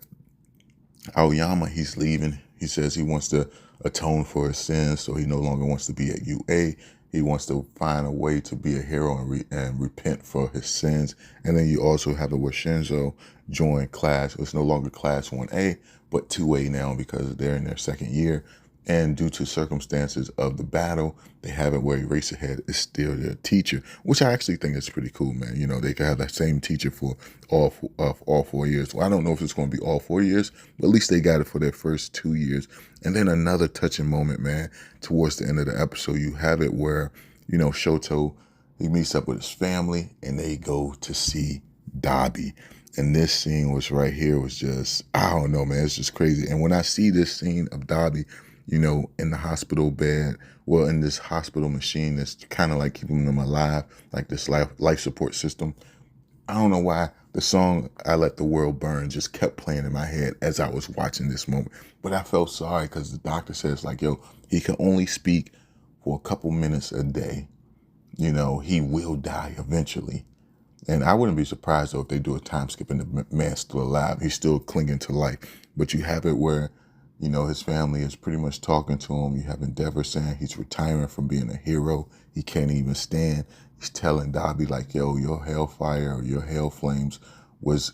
Aoyama, he's leaving. He says he wants to atone for his sins, so he no longer wants to be at UA. He wants to find a way to be a hero and repent for his sins. And then you also have it where Shinzo joined class. It's no longer class 1A, but 2A now because they're in their second year. And due to circumstances of the battle, they have it where Eraserhead is still their teacher, which I actually think is pretty cool, man. They can have that same teacher for all 4 years. Well, I don't know if it's going to be all 4 years, but at least they got it for their first 2 years. And then another touching moment, man, towards the end of the episode, you have it where, Shoto, he meets up with his family and they go to see Dabi. And this scene was right here was just, I don't know, man, it's just crazy. And when I see this scene of Dabi, in the hospital bed, well, in this hospital machine that's kind of like keeping them alive, like this life support system. I don't know why the song I Let the World Burn just kept playing in my head as I was watching this moment. But I felt sorry because the doctor says like, yo, he can only speak for a couple minutes a day. He will die eventually. And I wouldn't be surprised though if they do a time skip and the man's still alive. He's still clinging to life. But you have it where his family is pretty much talking to him. You have Endeavor saying he's retiring from being a hero. He can't even stand. He's telling Dabi like, yo, your hellfire or your hell flames was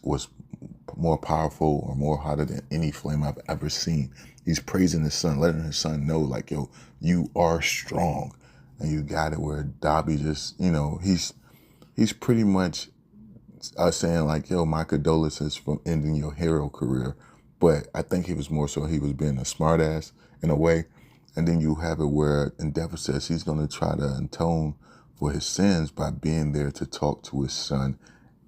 more powerful or more hotter than any flame I've ever seen. He's praising his son, letting his son know like, yo, you are strong. And you got it where Dabi just, he's pretty much saying like, yo, my condolences from ending your hero career. But I think he was more so he was being a smartass in a way. And then you have it where Endeavor says he's going to try to atone for his sins by being there to talk to his son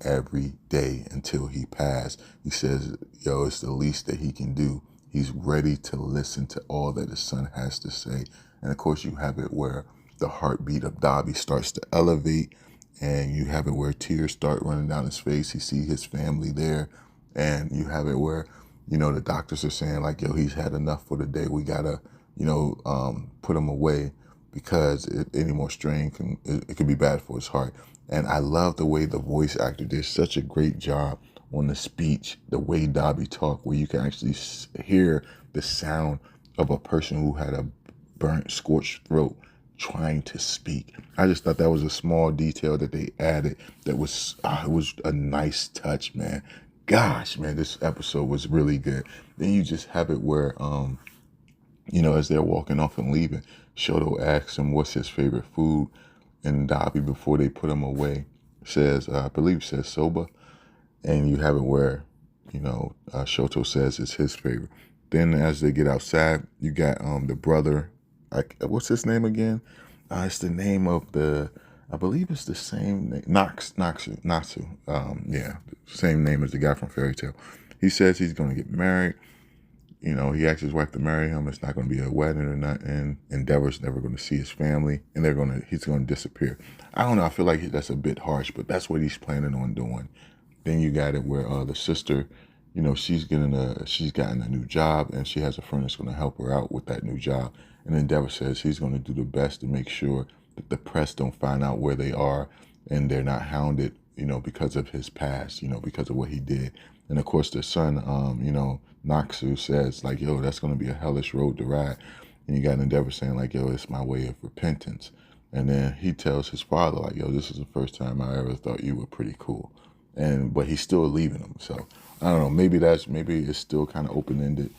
every day until he passed. He says, yo, it's the least that he can do. He's ready to listen to all that his son has to say. And of course, you have it where the heartbeat of Dabi starts to elevate. And you have it where tears start running down his face. He sees his family there. And you have it where the doctors are saying like, yo, he's had enough for the day. We gotta, put him away because any more strain it could be bad for his heart. And I love the way the voice actor did such a great job on the speech, the way Dabi talked, where you can actually hear the sound of a person who had a burnt, scorched throat trying to speak. I just thought that was a small detail that they added that was, it was a nice touch, man. Gosh, man, this episode was really good. Then you just have it where, as they're walking off and leaving, Shoto asks him what's his favorite food. And Dabi, before they put him away, says, I believe says soba. And you have it where, Shoto says it's his favorite. Then as they get outside, you got the brother what's his name again? It's the name of I believe it's the same name, Natsu. Yeah, same name as the guy from Fairy Tail. He says he's going to get married. He asked his wife to marry him. It's not going to be a wedding or nothing. Endeavor's never going to see his family, and he's going to disappear. I don't know. I feel like that's a bit harsh, but that's what he's planning on doing. Then you got it where the sister, she's gotten a new job, and she has a friend that's going to help her out with that new job. And Endeavor says he's going to do the best to make sure that the press don't find out where they are, and they're not hounded, because of his past, because of what he did. And of course, the son, Noxu says like, yo, that's going to be a hellish road to ride. And you got Endeavor saying like, yo, it's my way of repentance. And then he tells his father like, yo, this is the first time I ever thought you were pretty cool. But he's still leaving him. So I don't know. Maybe it's still kind of open ended.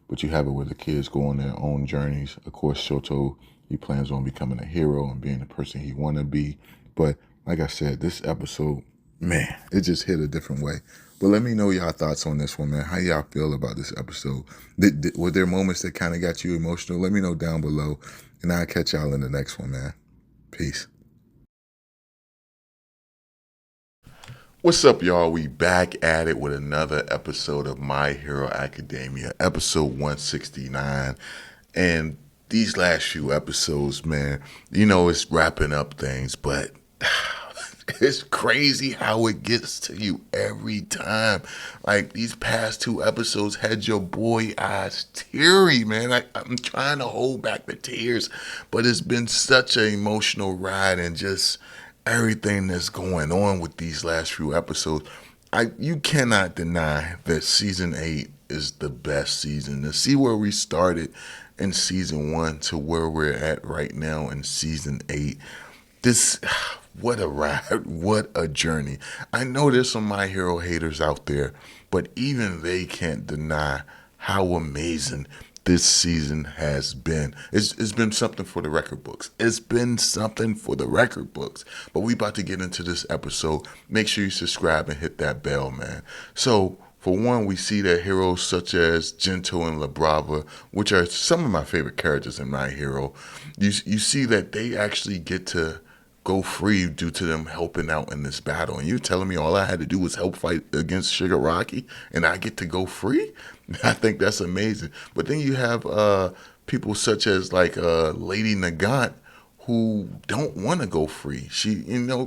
But you have it where the kids go on their own journeys. Of course, Shoto, he plans on becoming a hero and being the person he want to be. But like I said, this episode, man, it just hit a different way. But let me know y'all thoughts on this one, man. How y'all feel about this episode? Were there moments that kind of got you emotional? Let me know down below. And I'll catch y'all in the next one, man. Peace. What's up, y'all? We back at it with another episode of My Hero Academia, episode 169. And these last few episodes, man, it's wrapping up things, but it's crazy how it gets to you every time. Like, these past two episodes had your boy eyes teary, man. I'm trying to hold back the tears, but it's been such an emotional ride, and just everything that's going on with these last few episodes. You cannot deny that season 8 is the best season. To see where we started in season 1 to where we're at right now in season 8, what a ride, what a journey. I know there's some My Hero haters out there, but even they can't deny how amazing this season has been. It's been something for the record books. It's been something for the record books. But we about to get into this episode. Make sure you subscribe and hit that bell, man. So, for one, we see that heroes such as Gento and La Brava, which are some of my favorite characters in My Hero, you see that they actually get to go free due to them helping out in this battle. And you're telling me all I had to do was help fight against Shigaraki and I get to go free? I think that's amazing. But then you have people such as like Lady Nagant, who don't want to go free.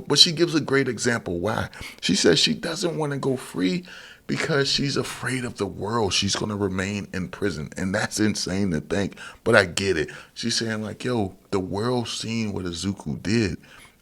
But she gives a great example why. She says she doesn't want to go free because she's afraid of the world. She's going to remain in prison. And that's insane to think, but I get it. She's saying like, yo, the world's seen what Izuku did,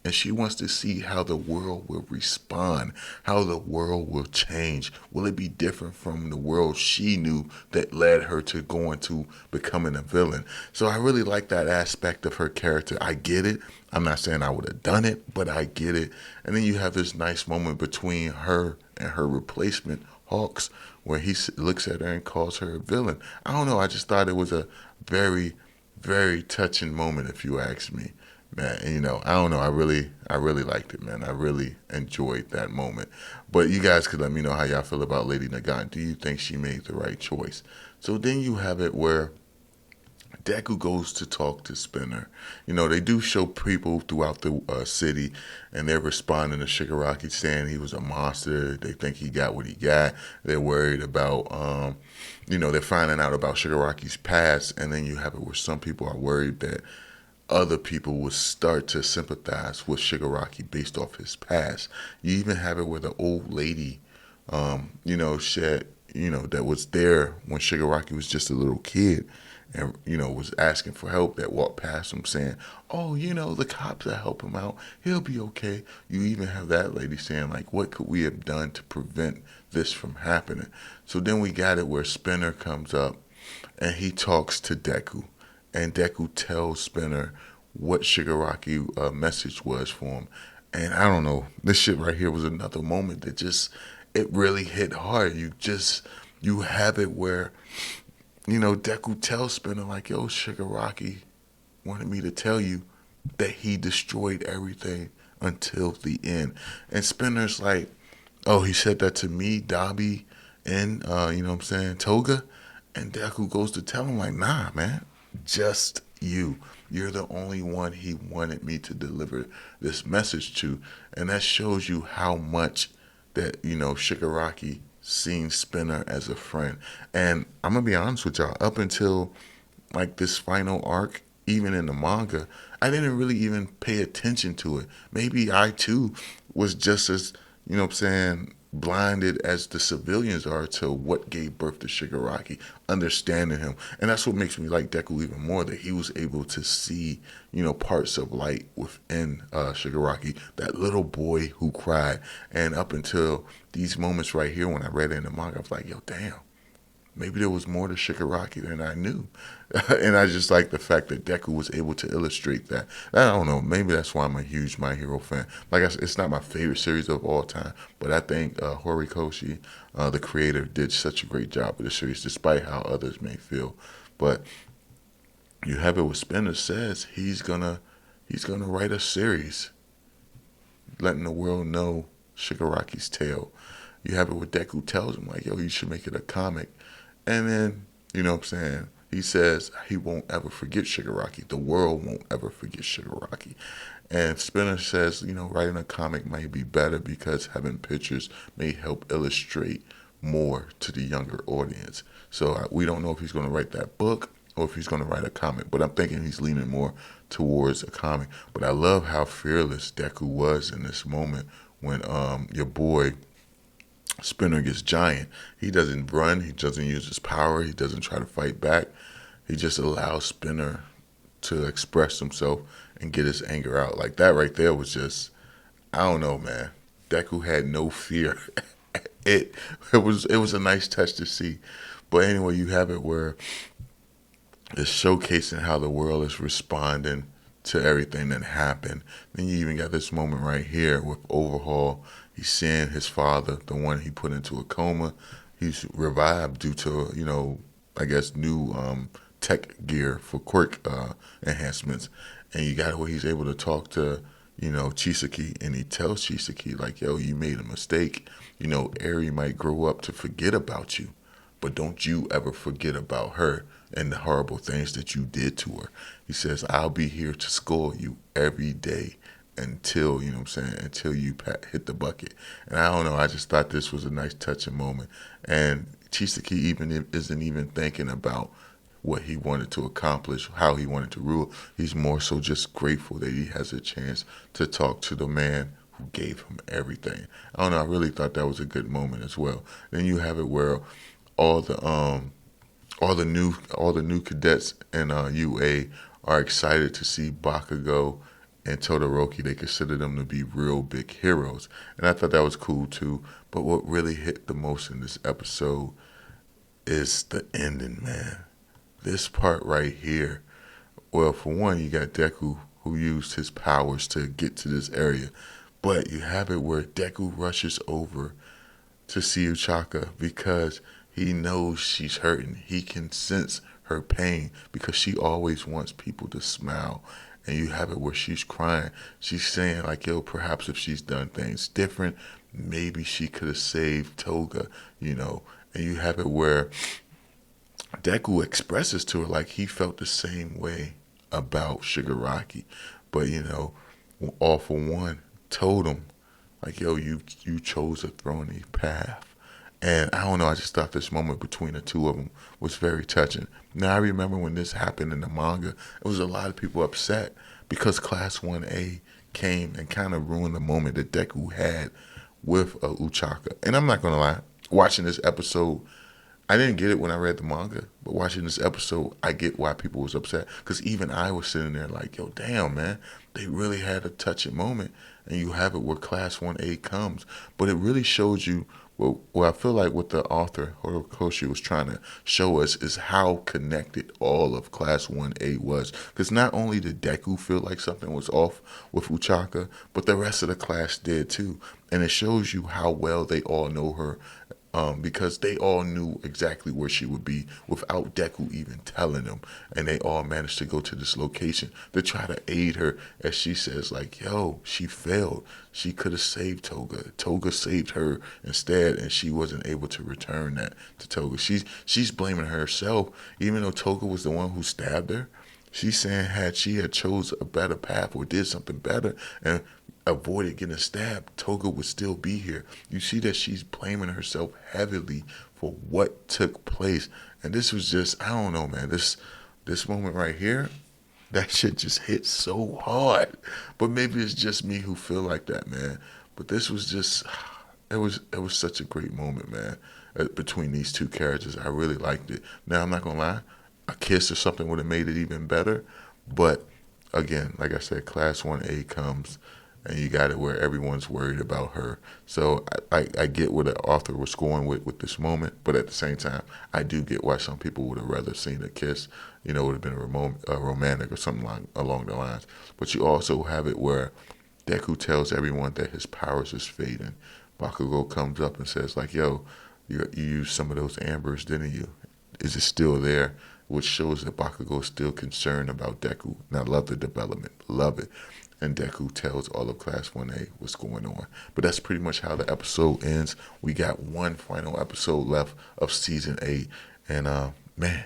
and she wants to see how the world will respond, how the world will change. Will it be different from the world she knew that led her to going to becoming a villain? So I really like that aspect of her character. I get it. I'm not saying I would have done it, but I get it. And then you have this nice moment between her and her replacement, Hawks, where he looks at her and calls her a villain. I don't know. I just thought it was a very, very touching moment, if you ask me. Man, and, I don't know. I really liked it, man. I really enjoyed that moment. But you guys could let me know how y'all feel about Lady Nagant. Do you think she made the right choice? So then you have it where Deku goes to talk to Spinner. They do show people throughout the city, and they're responding to Shigaraki saying he was a monster. They think he got what he got. They're worried about, they're finding out about Shigaraki's past, and then you have it where some people are worried that other people will start to sympathize with Shigaraki based off his past. You even have it where the old lady, that was there when Shigaraki was just a little kid and, was asking for help, that walked past him saying, oh, the cops will help him out. He'll be okay. You even have that lady saying, like, what could we have done to prevent this from happening? So then we got it where Spinner comes up and he talks to Deku. And Deku tells Spinner what Shigaraki message was for him. And I don't know, this shit right here was another moment that it really hit hard. You have it where, Deku tells Spinner like, yo, Shigaraki wanted me to tell you that he destroyed everything until the end. And Spinner's like, oh, he said that to me, Dabi, and, Toga? And Deku goes to tell him like, nah, man. Just you. You're the only one he wanted me to deliver this message to. And that shows you how much that, Shigaraki seen Spinner as a friend. And I'm going to be honest with y'all, up until like this final arc, even in the manga, I didn't really even pay attention to it. Maybe I too was just as, what I'm saying, blinded as the civilians are to what gave birth to Shigaraki, understanding him. And that's what makes me like Deku even more, that he was able to see, parts of light within Shigaraki, that little boy who cried. And up until these moments right here, when I read it in the manga, I was like, yo, damn. Maybe there was more to Shigaraki than I knew. And I just like the fact that Deku was able to illustrate that. I don't know. Maybe that's why I'm a huge My Hero fan. Like I said, it's not my favorite series of all time, but I think Horikoshi, the creator, did such a great job with the series, despite how others may feel. But you have it with Spinner says he's gonna write a series, letting the world know Shigaraki's tale. You have it with Deku tells him like, yo, you should make it a comic. And then, he says he won't ever forget Shigaraki. The world won't ever forget Shigaraki. And Spinner says, writing a comic might be better because having pictures may help illustrate more to the younger audience. So we don't know if he's going to write that book or if he's going to write a comic. But I'm thinking he's leaning more towards a comic. But I love how fearless Deku was in this moment when your boy Spinner gets giant. He doesn't run. He doesn't use his power. He doesn't try to fight back. He just allows Spinner to express himself and get his anger out. Like that right there was just, I don't know, man. Deku had no fear. it was a nice touch to see. But anyway, you have it where it's showcasing how the world is responding to everything that happened. Then you even got this moment right here with Overhaul. He's seeing his father, the one he put into a coma. He's revived due to, I guess, new tech gear for quirk enhancements. And you got it where he's able to talk to, Chisaki, and he tells Chisaki, like, yo, you made a mistake. Eri might grow up to forget about you, but don't you ever forget about her and the horrible things that you did to her. He says, I'll be here to score you every day until, until you hit the bucket. And I don't know, I just thought this was a nice touching moment. And Chisaki even isn't even thinking about what he wanted to accomplish, how he wanted to rule. He's more so just grateful that he has a chance to talk to the man who gave him everything. I don't know, I really thought that was a good moment as well. Then you have it where all the new cadets in UA are excited to see Bakugo and Todoroki. They consider them to be real big heroes. And I thought that was cool too. But what really hit the most in this episode is the ending, man. This part right here. Well, for one, you got Deku who used his powers to get to this area. But you have it where Deku rushes over to see Uchaka because he knows she's hurting. He can sense her pain because she always wants people to smile. And you have it where she's crying. She's saying like, yo, perhaps if she's done things different, maybe she could have saved Toga, And you have it where Deku expresses to her like he felt the same way about Shigaraki. But, All For One told him, like, yo, you chose a thorny path. And I don't know, I just thought this moment between the two of them was very touching. Now, I remember when this happened in the manga, it was a lot of people upset because Class 1A came and kind of ruined the moment that Deku had with Uchaka. And I'm not going to lie, watching this episode, I didn't get it when I read the manga, but watching this episode, I get why people was upset. Because even I was sitting there like, yo, damn, man, they really had a touching moment. And you have it where Class 1A comes. But it really shows you, well, I feel like what the author, Horikoshi, was trying to show us is how connected all of Class 1A was. Because not only did Deku feel like something was off with Uchaka, but the rest of the class did too. And it shows you how well they all know her. Because they all knew exactly where she would be without Deku even telling them. And they all managed to go to this location to try to aid her, as she says, like, yo, she failed. She could have saved Toga. Toga saved her instead, and she wasn't able to return that to Toga. She's blaming herself, even though Toga was the one who stabbed her. She's saying had she had chose a better path or did something better and avoided getting stabbed, Toga would still be here. You see that she's blaming herself heavily for what took place. And this was just, I don't know, man. This moment right here, that shit just hit so hard. But maybe it's just me who feel like that, man. But this was just, it was such a great moment, man. Between these two characters, I really liked it. Now I'm not gonna lie, a kiss or something would have made it even better. But again, like I said, Class 1A comes, and you got it where everyone's worried about her. So I get where the author was going with this moment, but at the same time, I do get why some people would have rather seen a kiss. It would have been a romantic or something along the lines. But you also have it where Deku tells everyone that his powers is fading. Bakugo comes up and says, like, yo, you used some of those ambers, didn't you? Is it still there? Which shows that Bakugo is still concerned about Deku. And I love the development. Love it. And Deku tells all of Class 1A what's going on. But that's pretty much how the episode ends. We got one final episode left of Season 8. And, man,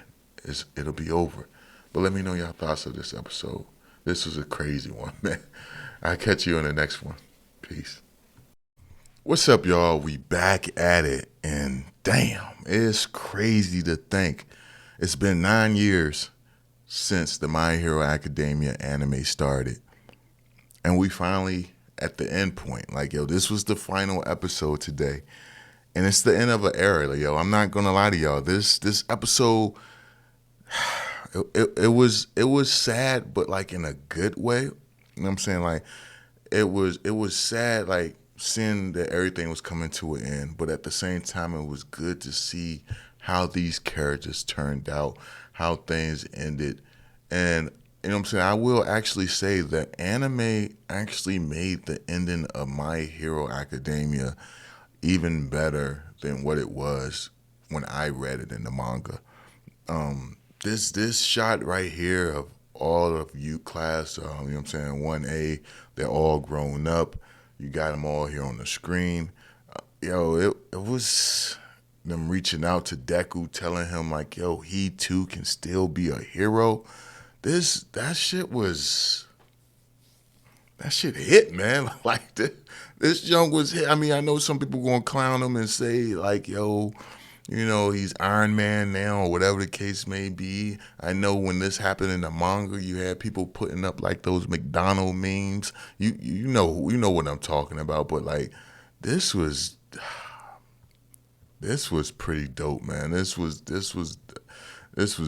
it'll be over. But let me know your thoughts of this episode. This was a crazy one, man. I'll catch you on the next one. Peace. What's up, y'all? We back at it. And damn, it's crazy to think it's been 9 years since the My Hero Academia anime started. And we finally at the end point. Like, yo, this was the final episode today. And it's the end of an era. Like, yo, I'm not gonna lie to y'all. This episode, it was sad, but like in a good way. You know what I'm saying? Like, it was sad, like seeing that everything was coming to an end, but at the same time it was good to see how these characters turned out, how things ended. And you know what I'm saying, I will actually say that anime actually made the ending of My Hero Academia even better than what it was when I read it in the manga. This shot right here of all of you class, you know what I'm saying, 1A, they're all grown up. You got them all here on the screen. It was them reaching out to Deku, telling him like, yo, he too can still be a hero. That shit hit, man. Like this junk was hit. I mean, I know some people gonna clown him and say like, yo, he's Iron Man now or whatever the case may be. I know when this happened in the manga, you had people putting up like those McDonald memes. You know what I'm talking about. But like, this was pretty dope, man. This was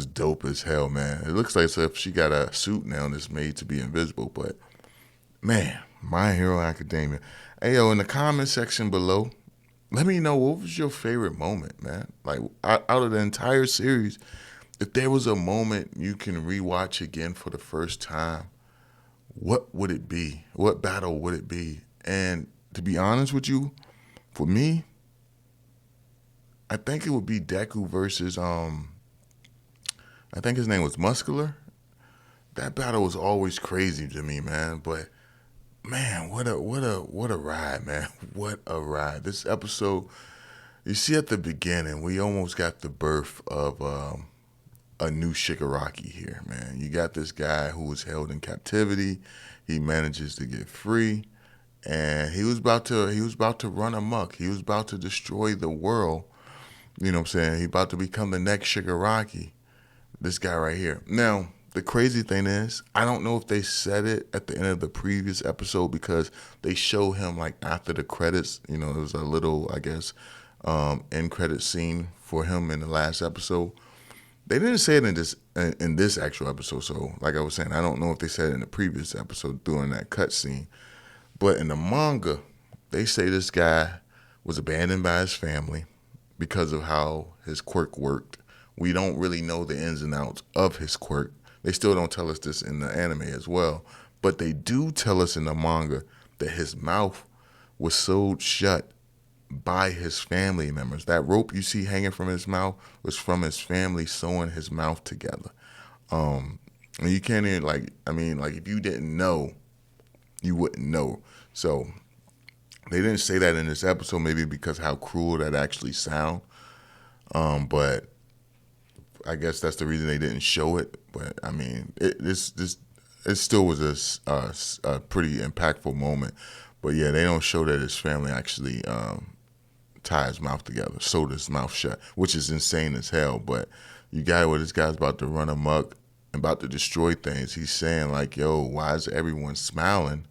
dope as hell, man. It looks like as if she got a suit now that's made to be invisible. But man, My Hero Academia. Hey, yo, in the comment section below, let me know what was your favorite moment, man. Like, out of the entire series, if there was a moment you can rewatch again for the first time, what would it be? What battle would it be? And to be honest with you, for me, I think it would be Deku versus I think his name was Muscular. That battle was always crazy to me, man. But man, what a ride, man. What a ride. This episode, you see at the beginning, we almost got the birth of a new Shigaraki here, man. You got this guy who was held in captivity. He manages to get free, and he was about to run amok. He was about to destroy the world. You know what I'm saying? He about to become the next Shigaraki. This guy right here. Now, the crazy thing is, I don't know if they said it at the end of the previous episode because they show him like after the credits. It was a little, I guess, end credit scene for him in the last episode. They didn't say it in this actual episode. So, like I was saying, I don't know if they said it in the previous episode during that cut scene. But in the manga, they say this guy was abandoned by his family because of how his quirk worked. We don't really know the ins and outs of his quirk. They still don't tell us this in the anime as well. But they do tell us in the manga that his mouth was sewed shut by his family members. That rope you see hanging from his mouth was from his family sewing his mouth together. And you can't even like if you didn't know, you wouldn't know. So they didn't say that in this episode, maybe because how cruel that actually sound. But I guess that's the reason they didn't show it. But I mean, it still was a pretty impactful moment. But yeah, they don't show that his family actually tie his mouth together, sewed his mouth shut, which is insane as hell. But you got where this guy's about to run amok, about to destroy things. He's saying like, "Yo, why is everyone smiling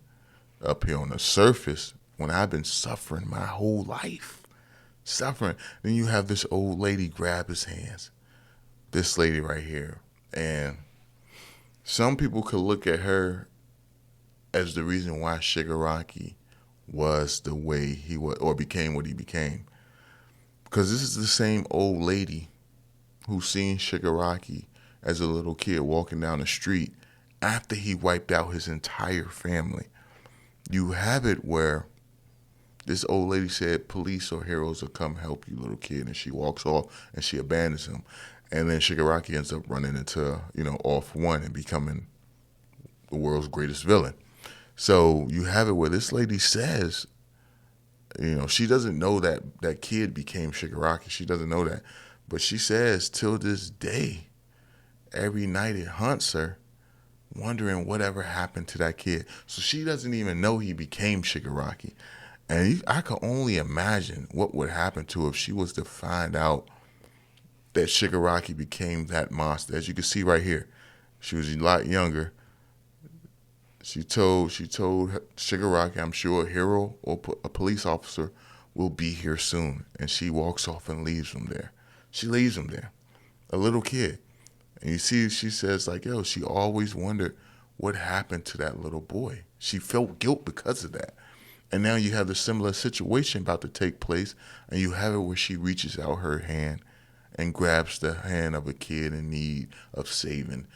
up here on the surface when I've been suffering my whole life?" Suffering. Then you have this old lady grab his hands. This lady right here. And some people could look at her as the reason why Shigaraki was the way he was, or became what he became. Because this is the same old lady who seen Shigaraki as a little kid walking down the street after he wiped out his entire family. You have it where this old lady said, "Police or heroes will come help you, little kid," and she walks off and she abandons him. And then Shigaraki ends up running into, All For One and becoming the world's greatest villain. So you have it where this lady says, she doesn't know that that kid became Shigaraki. She doesn't know that. But she says, till this day, every night it haunts her, wondering whatever happened to that kid. So she doesn't even know he became Shigaraki. And I can only imagine what would happen to her if she was to find out that Shigaraki became that monster. As you can see right here, she was a lot younger. She told Shigaraki, "I'm sure a hero or a police officer will be here soon." And she walks off and leaves him there. She leaves him there, a little kid. And you see, she says like, "Yo, she always wondered what happened to that little boy." She felt guilt because of that. And now you have the similar situation about to take place, and you have it where she reaches out her hand and grabs the hand of a kid in need of saving.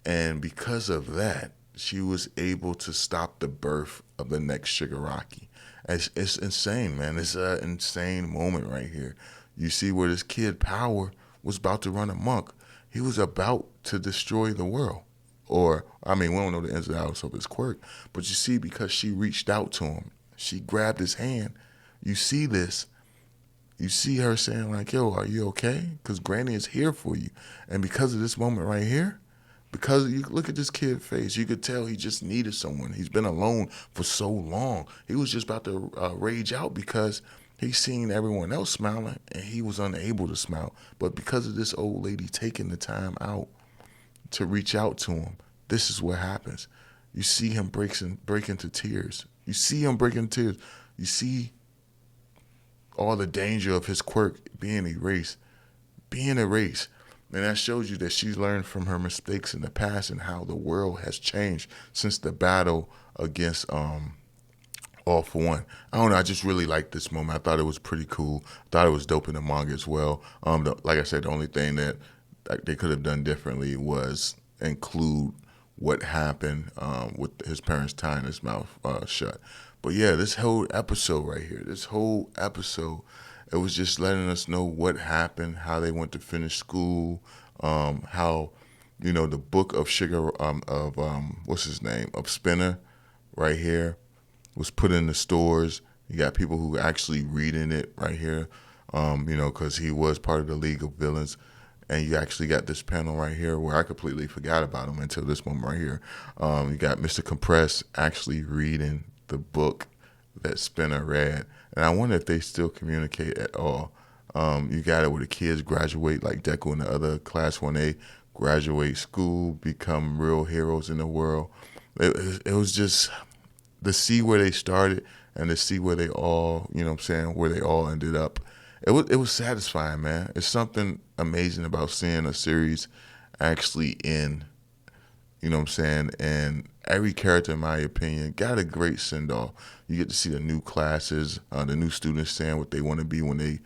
And because of that, she was able to stop the birth of the next Shigaraki. It's insane, man. It's an insane moment right here. You see where this kid Power was about to run amok. He was about to destroy the world. Or, I mean, we don't know the ins and outs of his quirk. But you see, because she reached out to him, she grabbed his hand. You see this. You see her saying like, "Yo, are you okay? Because Granny is here for you." And because of this moment right here, because you look at this kid's face, you could tell he just needed someone. He's been alone for so long. He was just about to rage out because he seen everyone else smiling and he was unable to smile. But because of this old lady taking the time out to reach out to him, this is what happens. You see him break into tears. You see him break into tears. You see all the danger of his quirk being erased. And that shows you that she's learned from her mistakes in the past and how the world has changed since the battle against All For One. I don't know, I just really liked this moment. I thought it was pretty cool. I thought it was dope in the manga as well. Like I said, the only thing that they could have done differently was include what happened with his parents tying his mouth shut. But yeah, this whole episode right here, it was just letting us know what happened, how they went to finish school, how, the book of what's his name, of Spinner right here was put in the stores. You got people who actually reading it right here, because he was part of the League of Villains. And you actually got this panel right here where I completely forgot about him until this moment right here. You got Mr. Compress actually reading the book that Spinner read. And I wonder if they still communicate at all. You got it where the kids graduate, like Deku and the other Class 1A, graduate school, become real heroes in the world. It was just to see where they started and to see where they all, where they all ended up. It was satisfying, man. It's something amazing about seeing a series actually end. And every character, in my opinion, got a great send-off. You get to see the new classes, the new students saying what they want to be when they,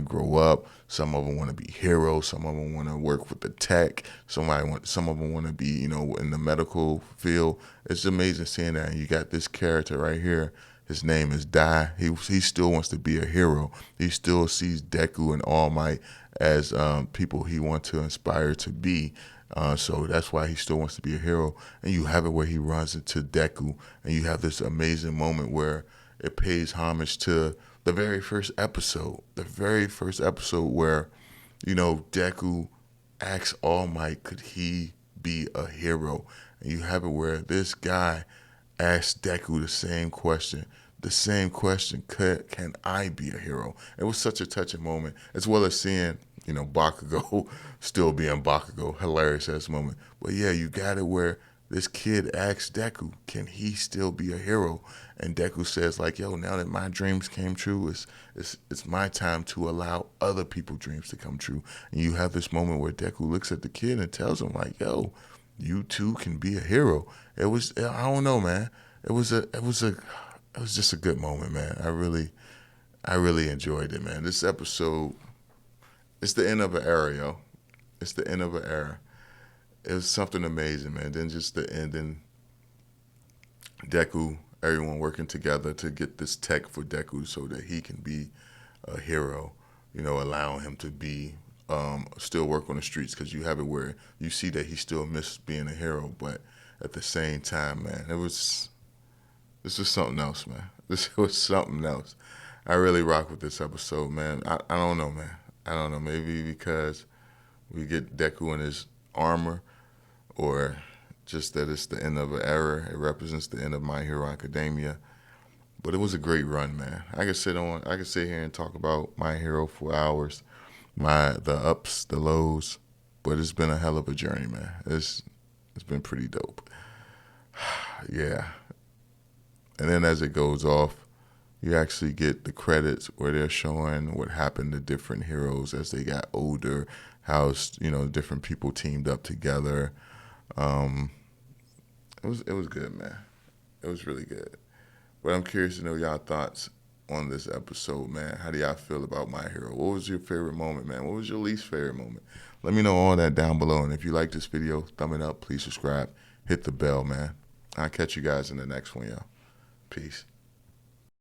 grow up. Some of them want to be heroes. Some of them want to work with the tech. Some of them want to be, in the medical field. It's amazing seeing that. And you got this character right here. His name is Dai. He still wants to be a hero. He still sees Deku and All Might as people he wants to inspire to be. So that's why he still wants to be a hero. And you have it where he runs into Deku, and you have this amazing moment where it pays homage to the very first episode. The very first episode where, Deku asks All Might, could he be a hero? And you have it where this guy asks Deku the same question. The same question, can I be a hero? It was such a touching moment, as well as seeing, Bakugo still being Bakugo. Hilarious ass moment. But yeah, you got it where this kid asks Deku, can he still be a hero? And Deku says, like, yo, now that my dreams came true, it's my time to allow other people's dreams to come true. And you have this moment where Deku looks at the kid and tells him, like, yo, you too can be a hero. I don't know, man. It was just a good moment, man. I really enjoyed it, man. This episode, it's the end of an era, yo. It's the end of an era. It was something amazing, man. Then just the ending, Deku, everyone working together to get this tech for Deku so that he can be a hero. Allowing him to be still work on the streets, because you have it where you see that he still missed being a hero, but at the same time, man, this was something else, man. This was something else. I really rock with this episode, man. I don't know, man. I don't know. Maybe because we get Deku in his armor, or just that it's the end of an era. It represents the end of My Hero Academia. But it was a great run, man. I could sit here and talk about My Hero for hours, the ups, the lows, but it's been a hell of a journey, man. It's been pretty dope. Yeah. And then as it goes off, you actually get the credits where they're showing what happened to different heroes as they got older, how different people teamed up together. It was good, man. It was really good. But I'm curious to know y'all thoughts on this episode, man. How do y'all feel about My Hero? What was your favorite moment, man? What was your least favorite moment? Let me know all that down below. And if you like this video, thumb it up. Please subscribe. Hit the bell, man. I'll catch you guys in the next one, y'all. Peace.